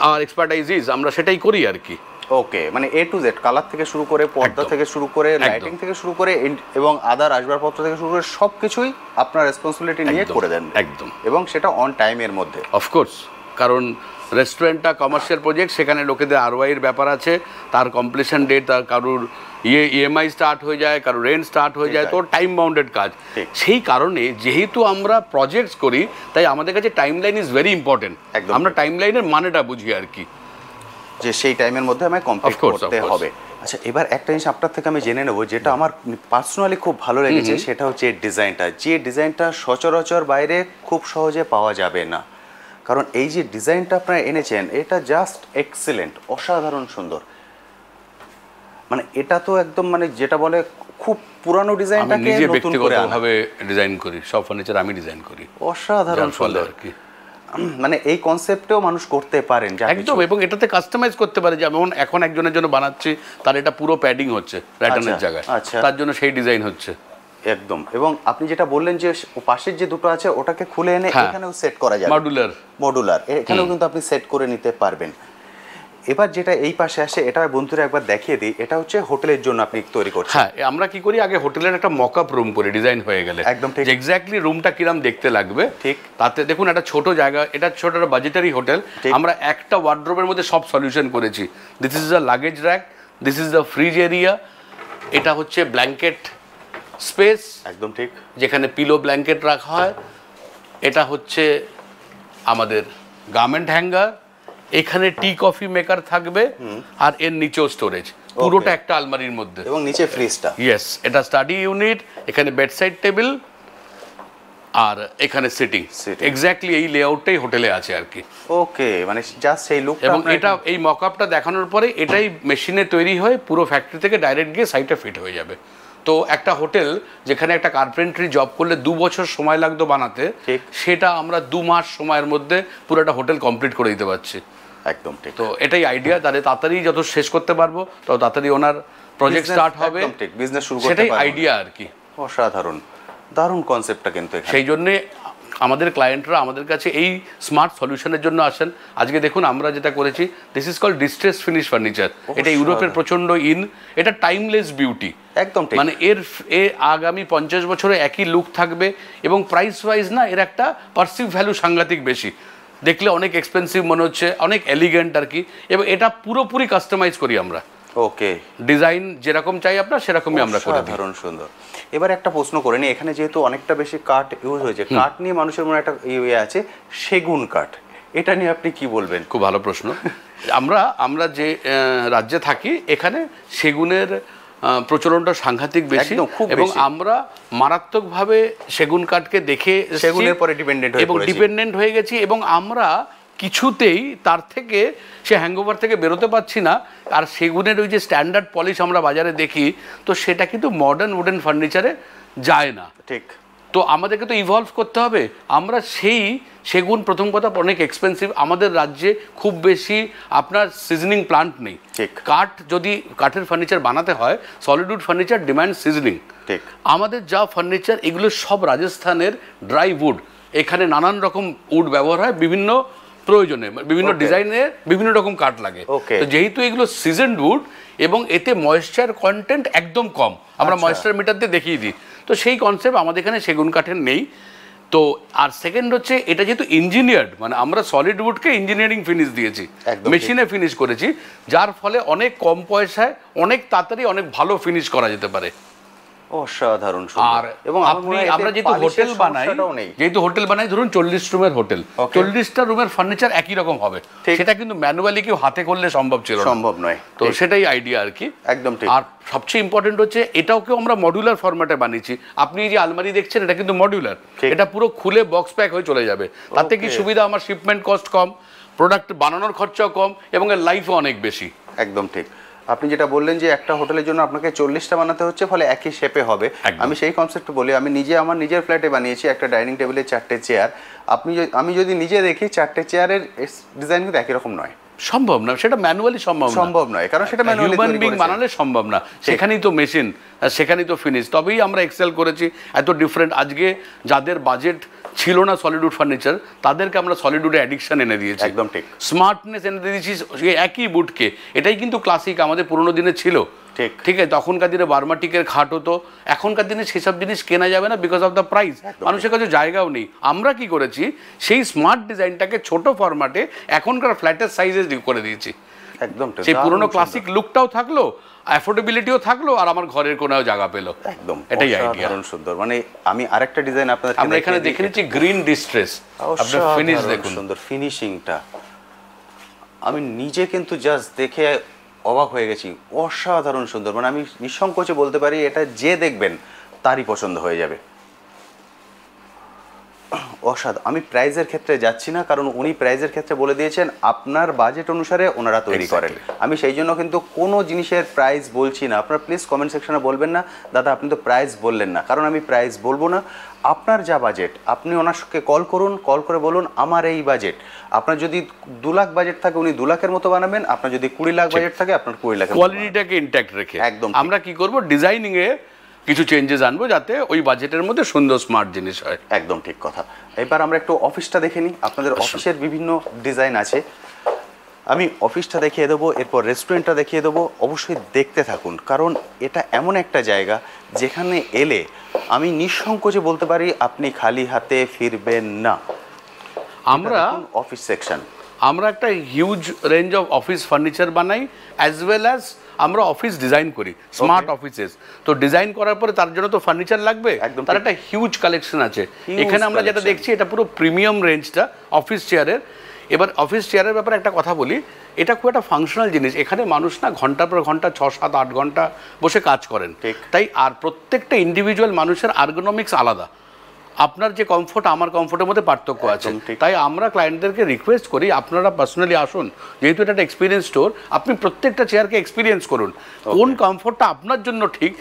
are expertise is, আমরা সেটাই করি আর কি। ওকে, মানে এ টু জেড, কালার থেকে শুরু করে, পর্দা থেকে শুরু করে, লাইটিং থেকে শুরু করে এবং আদার আসবাবপত্র থেকে শুরু করে সব কিছুই আপনার রেসপন্সিবিলিটি নিয়ে করে দেন একদম, এবং সেটা অন টাইমের মধ্যে। অফকোর্স, কারণ রেস্টুরেন্টটা কমার্শিয়াল প্রজেক্ট, সেখানে লোকেদের আরওআইয়ের ব্যাপার আছে, তার কমপ্লিশন ডেট, তার কারুর ইএমআই স্টার্ট হয়ে যায়, কারুর রেন্ট স্টার্ট হয়ে যায়, তো টাইম বাউন্ডেড কাজ। সেই কারণে যেহেতু আমরা প্রজেক্টস করি তাই আমাদের কাছে time line is very important. আমরা টাইম লাইনের মানেটা বুঝি আর কি, যে সেই টাইমের মধ্যে আমায় কমপ্লিট করতে হবে। আচ্ছা, এবার একটা জিনিস আপনার থেকে আমি জেনে নেবো, যেটা আমার পার্সোনালি খুব ভালো লেগেছে, সেটা হচ্ছে ডিজাইনটা। যে ডিজাইনটা সচরাচর বাইরে খুব সহজে পাওয়া যাবে না, কারণ এই যে ডিজাইনটা আপনারা এনেছেন এটা জাস্ট এক্সেলেন্ট, অসাধারণ সুন্দর। মানে এটা তো একদম, মানে যেটা বলে খুব পুরানো ডিজাইনটাকে নতুন করে ব্যক্তিগতভাবে ডিজাইন করি, সব ফার্নিচার আমি ডিজাইন করি, অসাধারণ সুন্দর আর কি। মানে এই কনসেপ্টেও মানুষ করতে পারেন একদম, এবং এটাতে কাস্টমাইজ করতে পারে। যেমন এখন একজনের জন্য বানাচ্ছি, তার এটা পুরো প্যাডিং হচ্ছে প্যাটার্নের জায়গায়, তার জন্য সেই ডিজাইন হচ্ছে একদম। এবং আপনি যেটা বললেন যে পাশের যে দুটো আছে ওটাকে খুলে এনে এখানেও সেট করা যাবে, মডুলার, এখানেও কিন্তু আপনি সেট করে নিতে পারবেন। এবার যেটা এই পাশে আসে, এটা বন্ধুরা একবার দেখিয়ে দিই, এটা হচ্ছে হোটেলের জন্য আপনি তৈরি করছেন। হ্যাঁ, আমরা কি করি, আগে হোটেলের একটা মকআপ রুম করে ডিজাইন হয়ে গেলে একদম ঠিক, এক্স্যাক্টলি রুমটা কিরম দেখতে লাগবে, ঠিক তাতে দেখুন একটা ছোট জায়গা, এটা ছোট একটা বাজেটারি হোটেল, আমরা একটা ওয়ার্ড্রোবের মধ্যে সব সলিউশন করেছি। This is the luggage rack, this is the fridge area, এটা হচ্ছে ব্ল্যাঙ্কেট স্পেস, একদম ঠিক, যেখানে পিলো ব্ল্যাঙ্কেট রাখা হয়, এটা হচ্ছে আমাদের গার্মেন্ট হ্যাঙ্গার, এখানে টি কফি মেকার থাকবে, আর এর নিচেও স্টোরেজ, পুরোটা একটা আলমারির মধ্যে, এবং নিচে ফ্রিজটা। ইয়েস, এটা স্টাডি ইউনিট, এখানে বেডসাইড টেবিল, আর এখানে সিটিং। এক্স্যাক্টলি এই লেআউটটাই হোটেলে আছে আর কি। ওকে, মানে জাস্ট সেই লুক। এবং এটা এই মকআপটা দেখানোর পরে এটাই মেশিনে তৈরি হয়, পুরো ফ্যাক্টরি থেকে ডাইরেক্ট গিয়ে সাইটে ফিট হয়ে যাবে। তো একটা হোটেল যেখানে একটা কার্পেন্ট্রি জব করলে 2 বছর সময় লাগতো বানাতে, সেটা আমরা 2 মাস সময়ের মধ্যে পুরো একটা হোটেল কমপ্লিট করে দিতে পারছি। একদম ঠিক। তো এটাই আইডিয়া, তাহলে তাড়াতাড়ি যত শেষ করতে পারবো তত তাড়াতাড়ি ওনার প্রজেক্ট স্টার্ট হবে, বিজনেস শুরু করতে সেটাই আইডিয়া আর কি। অসাধারণ, দারুণ কনসেপ্টটা কিন্তু। সেই জন্যে আমাদের ক্লায়েন্টরা আমাদের কাছে এই স্মার্ট সলিউশনের জন্য আসেন। আজকে দেখুন আমরা যেটা করেছি, this is called distress finish furniture. এটা ইউরোপের প্রচন্ড এটা টাইমলেস বিউটি, একদম ঠিক। মানে এর আগামী 50 বছরে একই লুক থাকবে, এবং প্রাইস ওয়াইজ না এর একটা পারসিভ ভ্যালু সাংঘাতিক বেশি, দেখলে অনেক এক্সপেন্সিভ মনে হচ্ছে, অনেক এলিগেন্ট আর কি। এবং এটা পুরোপুরি কাস্টমাইজ করি আমরা, ওকে, ডিজাইন যেরকম চাই আপনার সেরকমই আমরা করে দিই। দারুণ সুন্দর। এবার একটা প্রশ্ন করে নিই, এখানে যেহেতু অনেকটা বেশি কাঠ ইউজ হয়েছে, কাঠ নিয়ে মানুষের মনে একটা ইয়ে আছে, সেগুন কাঠ, এটা নিয়ে আপনি কি বলবেন? খুব ভালো প্রশ্ন। আমরা যে রাজ্যে থাকি এখানে সেগুনের প্রচলনটা সাংঘাতিক বেশি, এবং আমরা মারাত্মকভাবে সেগুন কাঠকে দেখে সেগুনের পরে ডিপেন্ডেন্ট হয়ে গেছি, এবং আমরা কিছুতেই তার থেকে সে হ্যাংওভার থেকে বেরোতে পারছি না। আর সেগুনের ওই যে স্ট্যান্ডার্ড পলিশ আমরা বাজারে দেখি, তো সেটা কিন্তু মডার্ন উডেন ফার্নিচারে যায় না। ঠিক। তো আমাদেরকে তো ইভলভ করতে হবে। আমরা সেই সেগুন, প্রথম কথা অনেক এক্সপেন্সিভ, আমাদের রাজ্যে খুব বেশি আপনার সিজনিং প্লান্ট নেই। কাঠ, যদি কাঠের ফার্নিচার বানাতে হয়, সলিড ফার্নিচার ডিমান্ড সিজনিং। আমাদের যা ফার্নিচার এগুলো সব রাজস্থানের ড্রাই উড, এখানে নানান রকম উড ব্যবহার হয়, বিভিন্ন প্রয়োজনে, বিভিন্ন ডিজাইনের বিভিন্ন রকম কাঠ লাগে। তো যেহেতু এগুলো সিজনড উড এবং এতে ময়েশ্চার কন্টেন্ট একদম কম, আমরা ময়েশ্চার মিটার দিয়ে দেখিয়ে দিই, তো সেই কনসেপ্ট আমাদের এখানে সেগুন কাঠের নেই। তো আর সেকেন্ড হচ্ছে এটা যেহেতু ইঞ্জিনিয়ার্ড, মানে আমরা সলিড উডকে ইঞ্জিনিয়ারিং ফিনিশ দিয়েছি, মেশিনে ফিনিশ করেছি, যার ফলে অনেক কম পয়সায় অনেক তাড়াতাড়ি অনেক ভালো ফিনিশ করা যেতে পারে। অসাধারণ। আর এবং আমরা যেহেতু হোটেল বানাই ধরুন 40 রুমের হোটেল, 40টা রুমের ফার্নিচার একই রকম হবে, সেটা কিন্তু ম্যানুয়ালি কেউ হাতে করলে সম্ভব ছিল, সম্ভব নয়। তো সেটাই আইডিয়া আর কি, একদম ঠিক। আর সবচেয়ে ইম্পর্টেন্ট হচ্ছে এটাকেও আমরা মডিউলার ফরম্যাটে বানিয়েছি। আপনি যে আলমারি দেখছেন এটা কিন্তু মডিউলার, এটা পুরো খুলে বক্স প্যাক হয়ে চলে যাবে। তাতে কি সুবিধা, আমার শিপমেন্ট কস্ট কম, প্রোডাক্ট বানানোর খরচাও কম, এবং এর লাইফও অনেক বেশি। একদম ঠিক। আপনি যেটা বললেন যে একটা হোটেলের জন্য আপনাকে 40টা বানাতে হচ্ছে, ফলে একই শেপে হবে। আমি সেই কনসেপ্ট বলি, আমি নিজে আমার নিজের ফ্ল্যাটে বানিয়েছি একটা ডাইনিং টেবিলে 4টে চেয়ার। আমি যদি নিজে দেখি 4টে চেয়ারের ডিজাইন কিন্তু একই রকম নয়, সম্ভব না, সেটা ম্যানুয়ালি সম্ভব নয়, কারণ সেটা ম্যানুয়ালি হিউম্যান বিং বানালে সম্ভব না। সেখানেই তো মেশিন, সেখানেই তো ফিনিশ, তবেই আমরা এক্সেল করেছি এত ডিফারেন্ট। আজকে যাদের বাজেট ছিল না সলিডউড ফার্নিচার, তাদেরকে আমরা সলিডউডে অ্যাডিকশন এনে দিয়েছি, একদম ঠিক, স্মার্টনেস এনে দিয়েছি একই বুটকে। এটাই কিন্তু ক্লাসিক আমাদের পুরোনো দিনে ছিল, ঠিক আছে। তখনকার দিনে বার্মাটিকের খাট হতো, এখনকার দিনে সেসব জিনিস কেনা যাবে না বিকজ অফ দ্য প্রাইস, মানুষের কাছে জায়গাও নেই। আমরা কি করেছি, সেই স্মার্ট ডিজাইনটাকে ছোট ফরম্যাটে এখনকার ফ্ল্যাটের সাইজে করে দিয়েছি, একদম। সেই পুরোনো ক্লাসিক লুকটাও থাকলো, অ্যাফোর্ডেবিলিটিও থাকলো, আর আমার ঘরের কোনাও জায়গা পেলো, একদম। এটাই আইডিয়া। সুন্দর। মানে আমি আরেকটা ডিজাইন আপনাদের আমরা এখানে দেখে নিচ্ছি গ্রিন ডিস্ট্রেস, আপনার ফিনিশ দেখুন, সুন্দর ফিনিশিংটা। আমি নিজে কিন্তু জাস্ট দেখে অবাক হয়ে গেছি, অসাধারণ সুন্দর। মানে আমি নিঃসংকোচে বলতে পারি এটা যে দেখবেন তারই পছন্দ হয়ে যাবে, অসাধারণ। আমি প্রাইজের ক্ষেত্রে যাচ্ছি না, কারণ উনি প্রাইজের ক্ষেত্রে বলে দিয়েছেন আপনার বাজেট অনুসারে ওনারা তৈরি করেন। আমি সেই জন্য কিন্তু কোনো জিনিসের প্রাইস বলছি না। আপনারা প্লিজ কমেন্ট সেকশনে বলবেন না দাদা আপনি তো প্রাইস বললেন না, কারণ আমি প্রাইস বলবো না। আপনার যা বাজেট আপনি ওনাকে কল করুন, কল করে বলুন আমার এই বাজেট। আপনার যদি 2 লাখ বাজেট থাকে উনি 2 লাখের মতো বানাবেন, আপনার যদি 20 লাখ বাজেট থাকে আপনার 20 লাখ। কোয়ালিটিটাকে ইনট্যাক্ট রেখে একদম আমরা কি করব, ডিজাইনিং এ কিছু চেঞ্জেস আনবো যাতে ওই বাজেটের মধ্যে সুন্দর স্মার্ট জিনিস হয়। একদম ঠিক কথা। এবার আমরা একটু অফিসটা দেখে নিই। আপনাদের অফিসের বিভিন্ন ডিজাইন আছে, আমি অফিসটা দেখিয়ে দেবো, এরপর রেস্টুরেন্টটা দেখিয়ে দেবো। অবশ্যই দেখতে থাকুন, কারণ এটা এমন একটা জায়গা যেখানে এলে আমি নিঃসংকোচে বলতে পারি আপনি খালি হাতে ফিরবেন না। আমরা অফিস সেকশন, আমরা একটা huge range of office furniture বানাই, অ্যাজ ওয়েল অ্যাজ আমরা অফিস ডিজাইন করি, স্মার্ট অফিসেস। তো ডিজাইন করার পরে তার জন্য তো ফার্নিচার লাগবে, তার একটা হিউজ কালেকশন আছে। এখানে আমরা যেটা দেখছি এটা পুরো প্রিমিয়াম রেঞ্জটা অফিস চেয়ারের। এবার অফিস চেয়ারের ব্যাপারে একটা কথা বলি, এটা খুব একটা ফাংশনাল জিনিস। এখানে মানুষ না ঘন্টার পর ঘন্টা 6, 7, 8 ঘন্টা বসে কাজ করেন, তাই আর প্রত্যেকটা ইন্ডিভিজুয়াল মানুষের আর্গোনমিক্স আলাদা। আপনার যে কমফোর্ট আমার কমফোর্টের মধ্যে পার্থক্য আছে, তাই আমরা ক্লায়েন্টদেরকে রিকোয়েস্ট করি আপনারা পার্সোনালি আসুন, যেহেতু এটা একটা এক্সপিরিয়েন্স স্টোর, আপনি প্রত্যেকটা চেয়ারকে এক্সপিরিয়েন্স করুন, কোন কমফোর্টটা আপনার জন্য ঠিক।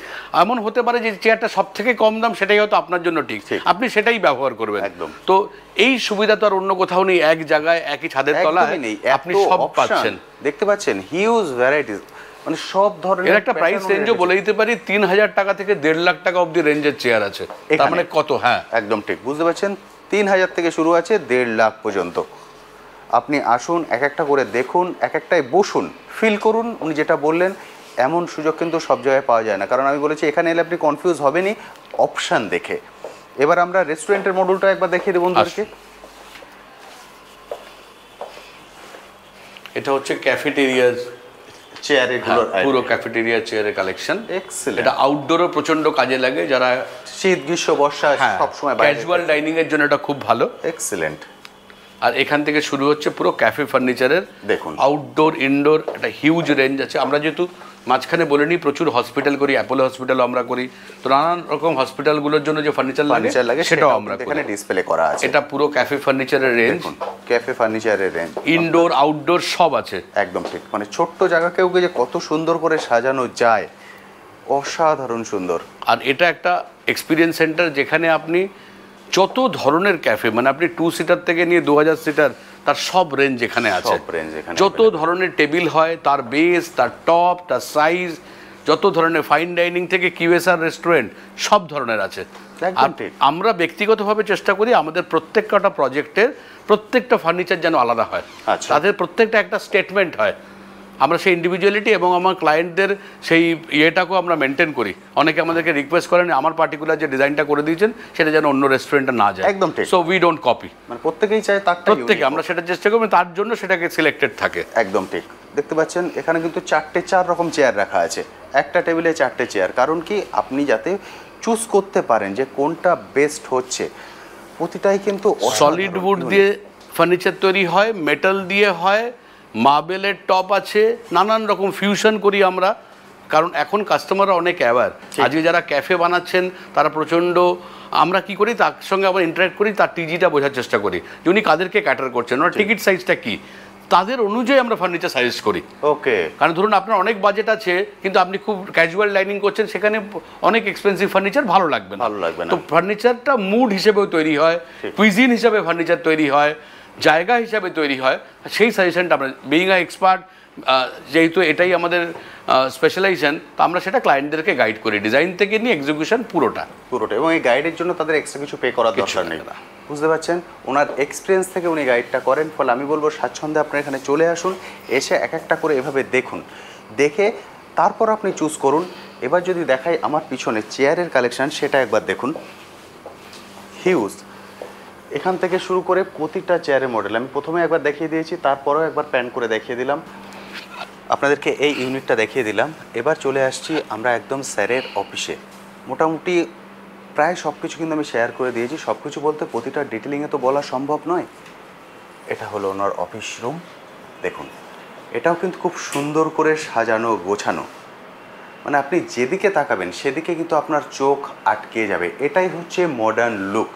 এমন হতে পারে যে চেয়ারটা সব থেকে কম দাম সেটাই হয়তো আপনার জন্য ঠিক, আপনি সেটাই ব্যবহার করবেন। একদম। তো এই সুবিধা তো আর অন্য কোথাও নেই, এক জায়গায় একই ছাদের তলায় আপনি সব পাচ্ছেন, দেখতে পাচ্ছেন হিউজ ভ্যারাইটিস, মানে সব ধরনের। এর একটা প্রাইস রেঞ্জও বলে দিতে পারি, 3000 টাকা থেকে 1.5 লাখ টাকা অবধি রেঞ্জের চেয়ার আছে। তার মানে কত? হ্যাঁ একদম ঠিক, বুঝতে পারছেন। 3000 থেকে শুরু আছে 1.5 লাখ পর্যন্ত। আপনি আসুন, এক একটা করে দেখুন, এক একটায় বসুন, ফিল করুন। উনি যেটা বললেন এমন সুযোগ কিন্তু সব জায়গায় পাওয়া যায় না, কারণ আমি বলেছি এখানে এলে আপনি কনফিউজ হবেনই অপশান দেখে। এবার আমরা রেস্টুরেন্টের মডেলটা একবার দেখিয়ে দেব বন্ধুদেরকে। এটা হচ্ছে ক্যাফেটেরিয়ার চেয়ারের পুরো ক্যাফেটেরিয়া চেয়ারের কালেকশন। এক্সেলেন্ট। এটা আউটডোরও প্রচন্ড কাজে লাগে, যারা শীত গ্রীষ্ম বর্ষা সব সময় ক্যাজুয়াল ডাইনিং এর জন্য এটা খুব ভালো। এক্সেলেন্ট। আর এখান থেকে শুরু হচ্ছে পুরো ক্যাফে ফার্নিচারের, দেখুন আউটডোর ইনডোর একটা হিউজ রেঞ্জ আছে। আমরা যেহেতু মাঝখানে বলে নিই প্রচুর হসপিটাল করি, অ্যাপোলো হসপিটালও আমরা করি, তো নানান রকম হসপিটালগুলোর জন্য যে ফার্নিচার লাগে সেটাও আমরা এখানে ডিসপ্লে করা আছে। এটা পুরো ক্যাফে ফার্নিচারের রেঞ্জ, ক্যাফে ফার্নিচারের রেঞ্জ, ইনডোর আউটডোর সব আছে। একদম ঠিক, মানে ছোট্ট জায়গাকেও যে কত সুন্দর করে সাজানো যায়, অসাধারণ সুন্দর। আর এটা একটা এক্সপিরিয়েন্স সেন্টার যেখানে আপনি যত ধরনের ক্যাফে, মানে আপনি 2 সিটার থেকে নিয়ে 2000 সিটার, তার সব রেঞ্জ এখানে আছে। যত ধরনের টেবিল হয়, তার বেস, তার টপ, তার সাইজ, যত ধরনের ফাইন ডাইনিং থেকে কিউএসআর রেস্টুরেন্ট সব ধরনের আছে। আমরা ব্যক্তিগতভাবে চেষ্টা করি আমাদের প্রত্যেকটা প্রজেক্টের প্রত্যেকটা ফার্নিচার যেন আলাদা হয়, তাদের প্রত্যেকটা একটা স্টেটমেন্ট হয় আমরা সেই ইন্ডিভিজুয়ালিটি এবং আমার ক্লায়েন্টদের সেই ইয়েটাকেও আমরা মেনটেন করি। অনেকে আমাদেরকে রিকোয়েস্ট করেন আমার পার্টিকুলার যে ডিজাইনটা করে দিয়েছেন সেটা যেন অন্য রেস্টুরেন্টে না যায়, একদম ঠিক। সো উই ডোন্ট কপি, মানে প্রত্যেকেই চায় তার, প্রত্যেকে আমরা সেটা চেষ্টা করবো, তার জন্য সেটাকে সিলেক্টেড থাকে। একদম ঠিক। দেখতে পাচ্ছেন এখানে কিন্তু 4 রকম চেয়ার রাখা আছে, একটা টেবিলে 4টে চেয়ার, কারণ কি আপনি যাতে চুজ করতে পারেন যে কোনটা বেস্ট হচ্ছে। প্রতিটাই কিন্তু সলিড উড দিয়ে ফার্নিচার তৈরি হয়, মেটাল দিয়ে হয়, মার্বেলের টপ আছে, নানান রকম ফিউশন করি আমরা, কারণ এখন কাস্টমাররা অনেক অ্যাওয়ার। আজকে যারা ক্যাফে বানাচ্ছেন তারা প্রচণ্ড, আমরা কি করি তার সঙ্গে আমরা ইন্টারাক্ট করি, তার টিজিটা বোঝার চেষ্টা করি যে উনি কাদেরকে ক্যাটার করছেন, ওনার টিকিট সাইজটা কী, তাদের অনুযায়ী আমরা ফার্নিচার সাজেস্ট করি। ওকে, কারণ ধরুন আপনার অনেক বাজেট আছে কিন্তু আপনি খুব ক্যাজুয়াল ডাইনিং করছেন, সেখানে অনেক এক্সপেন্সিভ ফার্নিচার ভালো লাগবে না। তো ফার্নিচারটা মুড হিসেবেও তৈরি হয়, কুইজিন হিসাবে ফার্নিচার তৈরি হয়, জায়গা হিসাবে তৈরি হয়, সেই সাজেশনটা আমরা বিইং আ এক্সপার্ট, যেহেতু এটাই আমাদের স্পেশালাইজেশন, তো আমরা সেটা ক্লায়েন্টদেরকে গাইড করি ডিজাইন থেকে নিয়ে এক্সিকিউশন পুরোটা। এবং এই গাইডের জন্য তাদের এক্সট্রা কিছু পে করার দরকার নেই, বুঝতে পারছেন? ওনার এক্সপিরিয়েন্স থেকে উনি গাইডটা করেন, ফলে আমি বলবো স্বাচ্ছন্দ্যে আপনার এখানে চলে আসুন, এসে এক একটা করে এভাবে দেখুন, দেখে তারপর আপনি চুজ করুন। এবার যদি দেখাই আমার পিছনে চেয়ারের কালেকশন, সেটা একবার দেখুন, হিউজ। এখান থেকে শুরু করে প্রতিটা চেয়ারের মডেল আমি প্রথমে একবার দেখিয়ে দিয়েছি, তারপরেও একবার প্যান করে দেখিয়ে দিলাম আপনাদেরকে, এই ইউনিটটা দেখিয়ে দিলাম। এবার চলে আসছি আমরা একদম স্যারের অফিসে। মোটামুটি প্রায় সব কিছু কিন্তু আমি শেয়ার করে দিয়েছি, সব কিছু বলতে প্রতিটা ডিটেলিংয়ে তো বলা সম্ভব নয়। এটা হলো ওনার অফিস রুম, দেখুন এটাও কিন্তু খুব সুন্দর করে সাজানো গোছানো, মানে আপনি যেদিকে তাকাবেন সেদিকে কিন্তু আপনার চোখ আটকে যাবে। এটাই হচ্ছে মডার্ন লুক,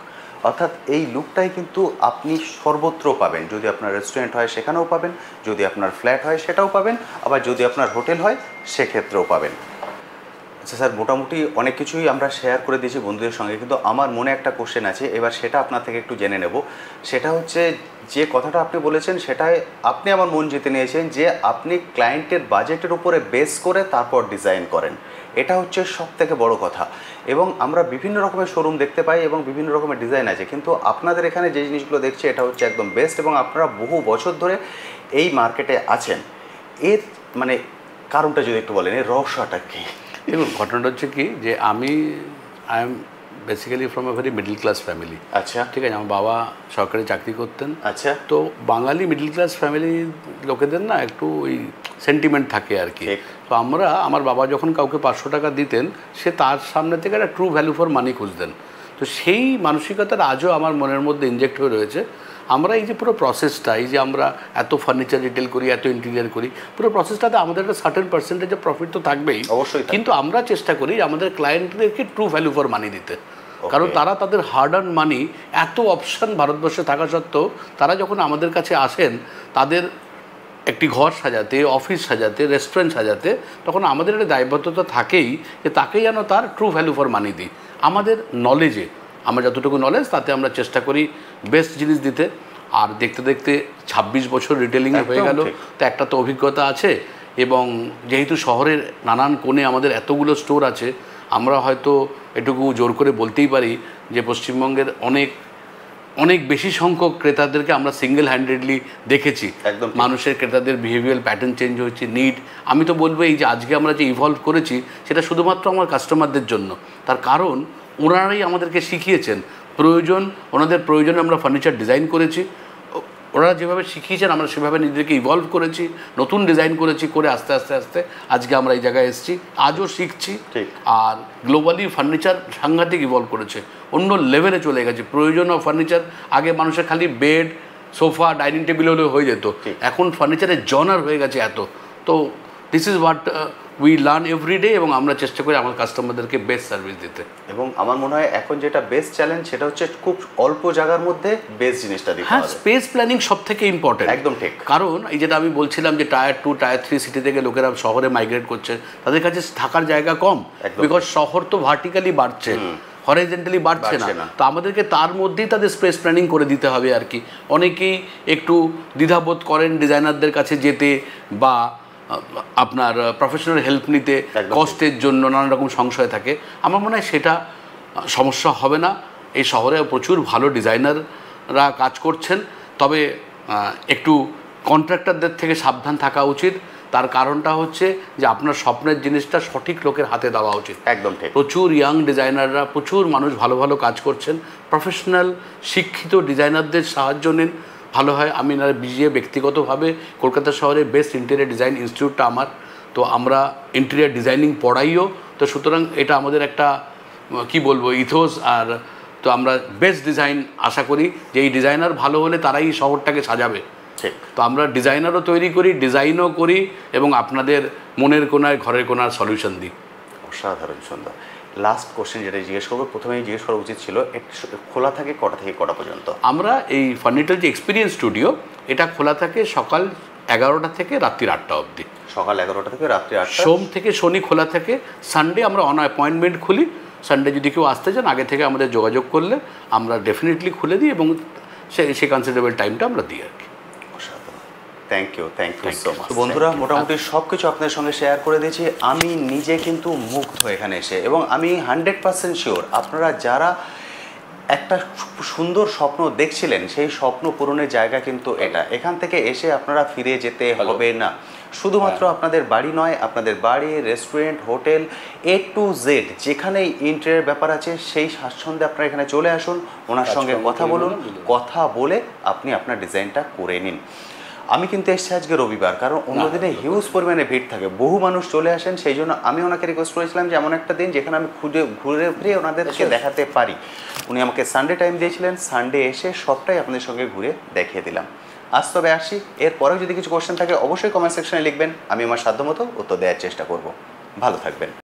অর্থাৎ এই লুকটাই কিন্তু আপনি সর্বত্র পাবেন। যদি আপনার রেস্টুরেন্ট হয় সেখানেও পাবেন, যদি আপনার ফ্ল্যাট হয় সেটাও পাবেন, আবার যদি আপনার হোটেল হয় সেক্ষেত্রেও পাবেন। আচ্ছা স্যার, মোটামুটি অনেক কিছুই আমরা শেয়ার করে দিয়েছি বন্ধুদের সঙ্গে, কিন্তু আমার মনে একটা কোশ্চেন আছে, এবার সেটা আপনার থেকে একটু জেনে নেব। সেটা হচ্ছে যে কথাটা আপনি বলেছেন সেটাই আপনি আমার মন জিতে নিয়েছেন, যে আপনি ক্লায়েন্টের বাজেটের উপরে বেস করে তারপর ডিজাইন করেন। এটা হচ্ছে সব থেকে বড় কথা। এবং আমরা বিভিন্ন রকমের শোরুম দেখতে পাই এবং বিভিন্ন রকমের ডিজাইন আছে, কিন্তু আপনাদের এখানে যে জিনিসগুলো দেখছি এটা হচ্ছে একদম বেস্ট, এবং আপনারা বহু বছর ধরে এই মার্কেটে আছেন। এর মানে কারণটা যদি একটু বলেন, এর রহস্যটা কী? দেখুন, ঘটনাটা হচ্ছে কি, যে I am basically from a very middle class family. আচ্ছা, ঠিক আছে, আমার বাবা সরকারি চাকরি করতেন। আচ্ছা, তো বাঙালি মিডল ক্লাস ফ্যামিলির লোকেদের না একটু ওই সেন্টিমেন্ট থাকে আর কি। তো আমার বাবা যখন কাউকে 500 টাকা দিতেন, সে তার সামনে থেকে একটা ট্রু ভ্যালু ফর মানি খুঁজতেন। তো সেই মানসিকতার আজও আমার মনের মধ্যে ইনজেক্ট হয়ে রয়েছে। আমরা এই যে পুরো প্রসেসটা, এই যে আমরা এত ফার্নিচার রিটেল করি, এত ইন্টেরিয়ার করি, পুরো প্রসেসটাতে আমাদের একটা সার্টেন পার্সেন্টেজ প্রফিট তো থাকবেই অবশ্যই, কিন্তু আমরা চেষ্টা করি আমাদের ক্লায়েন্টদেরকে ট্রু ভ্যালু ফর মানি দিতে। কারণ তারা তাদের হার্ড আর্ন মানি, এত অপশান ভারতবর্ষে থাকা সত্ত্বেও তারা যখন আমাদের কাছে আসেন তাদের একটি ঘর সাজাতে, অফিস সাজাতে, রেস্টুরেন্ট সাজাতে, তখন আমাদের একটা দায়বদ্ধতা থাকেই যে তাকে যেন তার ট্রু ভ্যালু ফর মানি দিই। আমাদের নলেজে, আমরা যতটুকু নলেজ তাতে আমরা চেষ্টা করি বেস্ট জিনিস দিতে। আর দেখতে দেখতে 26 বছর রিটেলিংয়ে হয়ে গেল, তো একটা তো অভিজ্ঞতা আছে। এবং যেহেতু শহরের নানান কোণে আমাদের এতগুলো স্টোর আছে, আমরা হয়তো এটুকু জোর করে বলতেই পারি যে পশ্চিমবঙ্গের অনেক বেশি সংখ্যক ক্রেতাদেরকে আমরা সিঙ্গেল হ্যান্ডেডলি দেখেছি। মানুষের ক্রেতাদের বিহেভিয়ার প্যাটার্ন চেঞ্জ হয়েছে, নিড। আমি তো বলবো এই যে আজকে আমরা যে ইভলভ করেছি সেটা শুধুমাত্র আমার কাস্টমারদের জন্য। তার কারণ ওনারাই আমাদেরকে শিখিয়েছেন প্রয়োজন, ওনাদের প্রয়োজনে আমরা ফার্নিচার ডিজাইন করেছি। ওনারা যেভাবে শিখিয়েছেন আমরা সেভাবে নিজেদেরকে ইভলভ করেছি, নতুন ডিজাইন করেছি, করে আস্তে আস্তে আস্তে আজকে আমরা এই জায়গায় এসেছি, আজও শিখছি। আর গ্লোবালি ফার্নিচার সাংঘাতিক ইভলভ করেছে, অন্য লেভেলে চলে গেছে। প্রয়োজনীয় ফার্নিচার আগে মানুষের খালি বেড, সোফা, ডাইনিং টেবিল হলেও হয়ে যেত, এখন ফার্নিচারের জনার হয়ে গেছে এত। তো this is what we learn every day, এবং আমরা চেষ্টা করি আমার কাস্টমারদেরকে বেস্ট সার্ভিস দিতে। এবং আমার মনে হয় এখন যেটা বেস্ট চ্যালেঞ্জ সেটা হচ্ছে খুব অল্প জায়গার মধ্যে বেস্ট জিনিসটা দিতে হবে। হ্যাঁ, স্পেস প্ল্যানিং সব থেকে ইম্পর্টেন্ট। একদম ঠিক। কারণ এই যেটা আমি বলছিলাম যে টায়ার 2, টায়ার 3 সিটি থেকে লোকেরা শহরে মাইগ্রেট করছে, তাদের কাছে থাকার জায়গা কম, বিকজ শহর তো ভার্টিক্যালি বাড়ছে, হরিজন্টালি বাড়ছে না। তো আমাদেরকে তার মধ্যেই তাদের স্পেস প্ল্যানিং করে দিতে হবে আর কি। অনেকেই একটু দ্বিধাবোধ করেন ডিজাইনারদের কাছে যেতে বা আপনার প্রফেশনাল হেল্প নিতে, কষ্টের জন্য নানা রকম সংশয় থাকে। আমার মনে হয় সেটা সমস্যা হবে না। এই শহরে প্রচুর ভালো ডিজাইনাররা কাজ করছেন, তবে একটু কন্ট্রাক্টরদের থেকে সাবধান থাকা উচিত। তার কারণটা হচ্ছে যে আপনার স্বপ্নের জিনিসটা সঠিক লোকের হাতে দেওয়া উচিত। একদম ঠিক। প্রচুর ইয়াং ডিজাইনাররা, প্রচুর মানুষ ভালো ভালো কাজ করছেন, প্রফেশনাল শিক্ষিত ডিজাইনারদের সাহায্য নিন, ভালো হয়। আমি নিজে ব্যক্তিগতভাবে কলকাতা শহরে বেস্ট ইন্টেরিয়ার ডিজাইন ইনস্টিটিউটটা আমার, তো আমরা ইন্টেরিয়ার ডিজাইনিং পড়াইও, তো সুতরাং এটা আমাদের একটা কি বলবো ইথোস। আর তো আমরা বেস্ট ডিজাইন আশা করি যে এই ডিজাইনার ভালো হলে তারাই শহরটাকে সাজাবে। তো আমরা ডিজাইনারও তৈরি করি, ডিজাইনও করি এবং আপনাদের মনের কোনায় ঘরের কোনার সলিউশন দিই। অসাধারণ সুন্দর। লাস্ট কোশ্চেন যেটা জিজ্ঞেস করবো, প্রথমেই জিজ্ঞেস করা উচিত ছিল, খোলা থাকে কটা থেকে কটা পর্যন্ত? আমরা এই ফার্নিচার যে এক্সপিরিয়েন্স স্টুডিও, এটা খোলা থাকে সকাল 11টা থেকে রাত্রি 8টা অবধি। সকাল 11টা থেকে রাত্রি 8টা। সোম থেকে শনি খোলা থাকে। সানডে আমরা অন অ্যাপয়েন্টমেন্ট খুলি। সানডে যদি কেউ আসতে চান আগে থেকে আমাদের যোগাযোগ করলে আমরা ডেফিনেটলি খুলে দিই এবং সেই কনসিডারেবল টাইমটা আমরা দিই আর কি। Thank you so much. বন্ধুরা, মোটামুটি সব কিছু আপনাদের সঙ্গে শেয়ার করে দিয়েছি। আমি নিজে কিন্তু মুগ্ধ এখানে এসে, এবং আমি 100% শিওর আপনারা যারা একটা সুন্দর স্বপ্ন দেখছিলেন সেই স্বপ্ন পূরণের জায়গা কিন্তু এটা। এখান থেকে এসে আপনারা ফিরে যেতে হবে না। শুধুমাত্র আপনাদের বাড়ি নয়, আপনাদের বাড়ি, restaurant, hotel, A to Z যেখানেই ইন্টেরিয়র ব্যাপার আছে সেই স্বাচ্ছন্দ্যে আপনারা এখানে চলে আসুন, ওনার সঙ্গে কথা বলুন, কথা বলে আপনি আপনার ডিজাইনটা করে নিন। আমি কিন্তু এসেছি আজকে রবিবার, কারণ অন্যদিনে হিউজ পরিমাণে ভিড় থাকে, বহু মানুষ চলে আসেন, সেই জন্য আমি ওনাকে রিকোয়েস্ট করেছিলাম যে এমন একটা দিন যেখানে আমি ঘুরে ফিরে ওনাদেরকে দেখাতে পারি। উনি আমাকে সানডে টাইম দিয়েছিলেন, সানডে এসে সবটাই আপনাদের সঙ্গে ঘুরে দেখিয়ে দিলাম। আজ তবে আসি, এরপরেও যদি কিছু কোশ্চেন থাকে অবশ্যই কমেন্ট সেকশনে লিখবেন, আমি আমার সাধ্যমতো উত্তর দেওয়ার চেষ্টা করব। ভালো থাকবেন।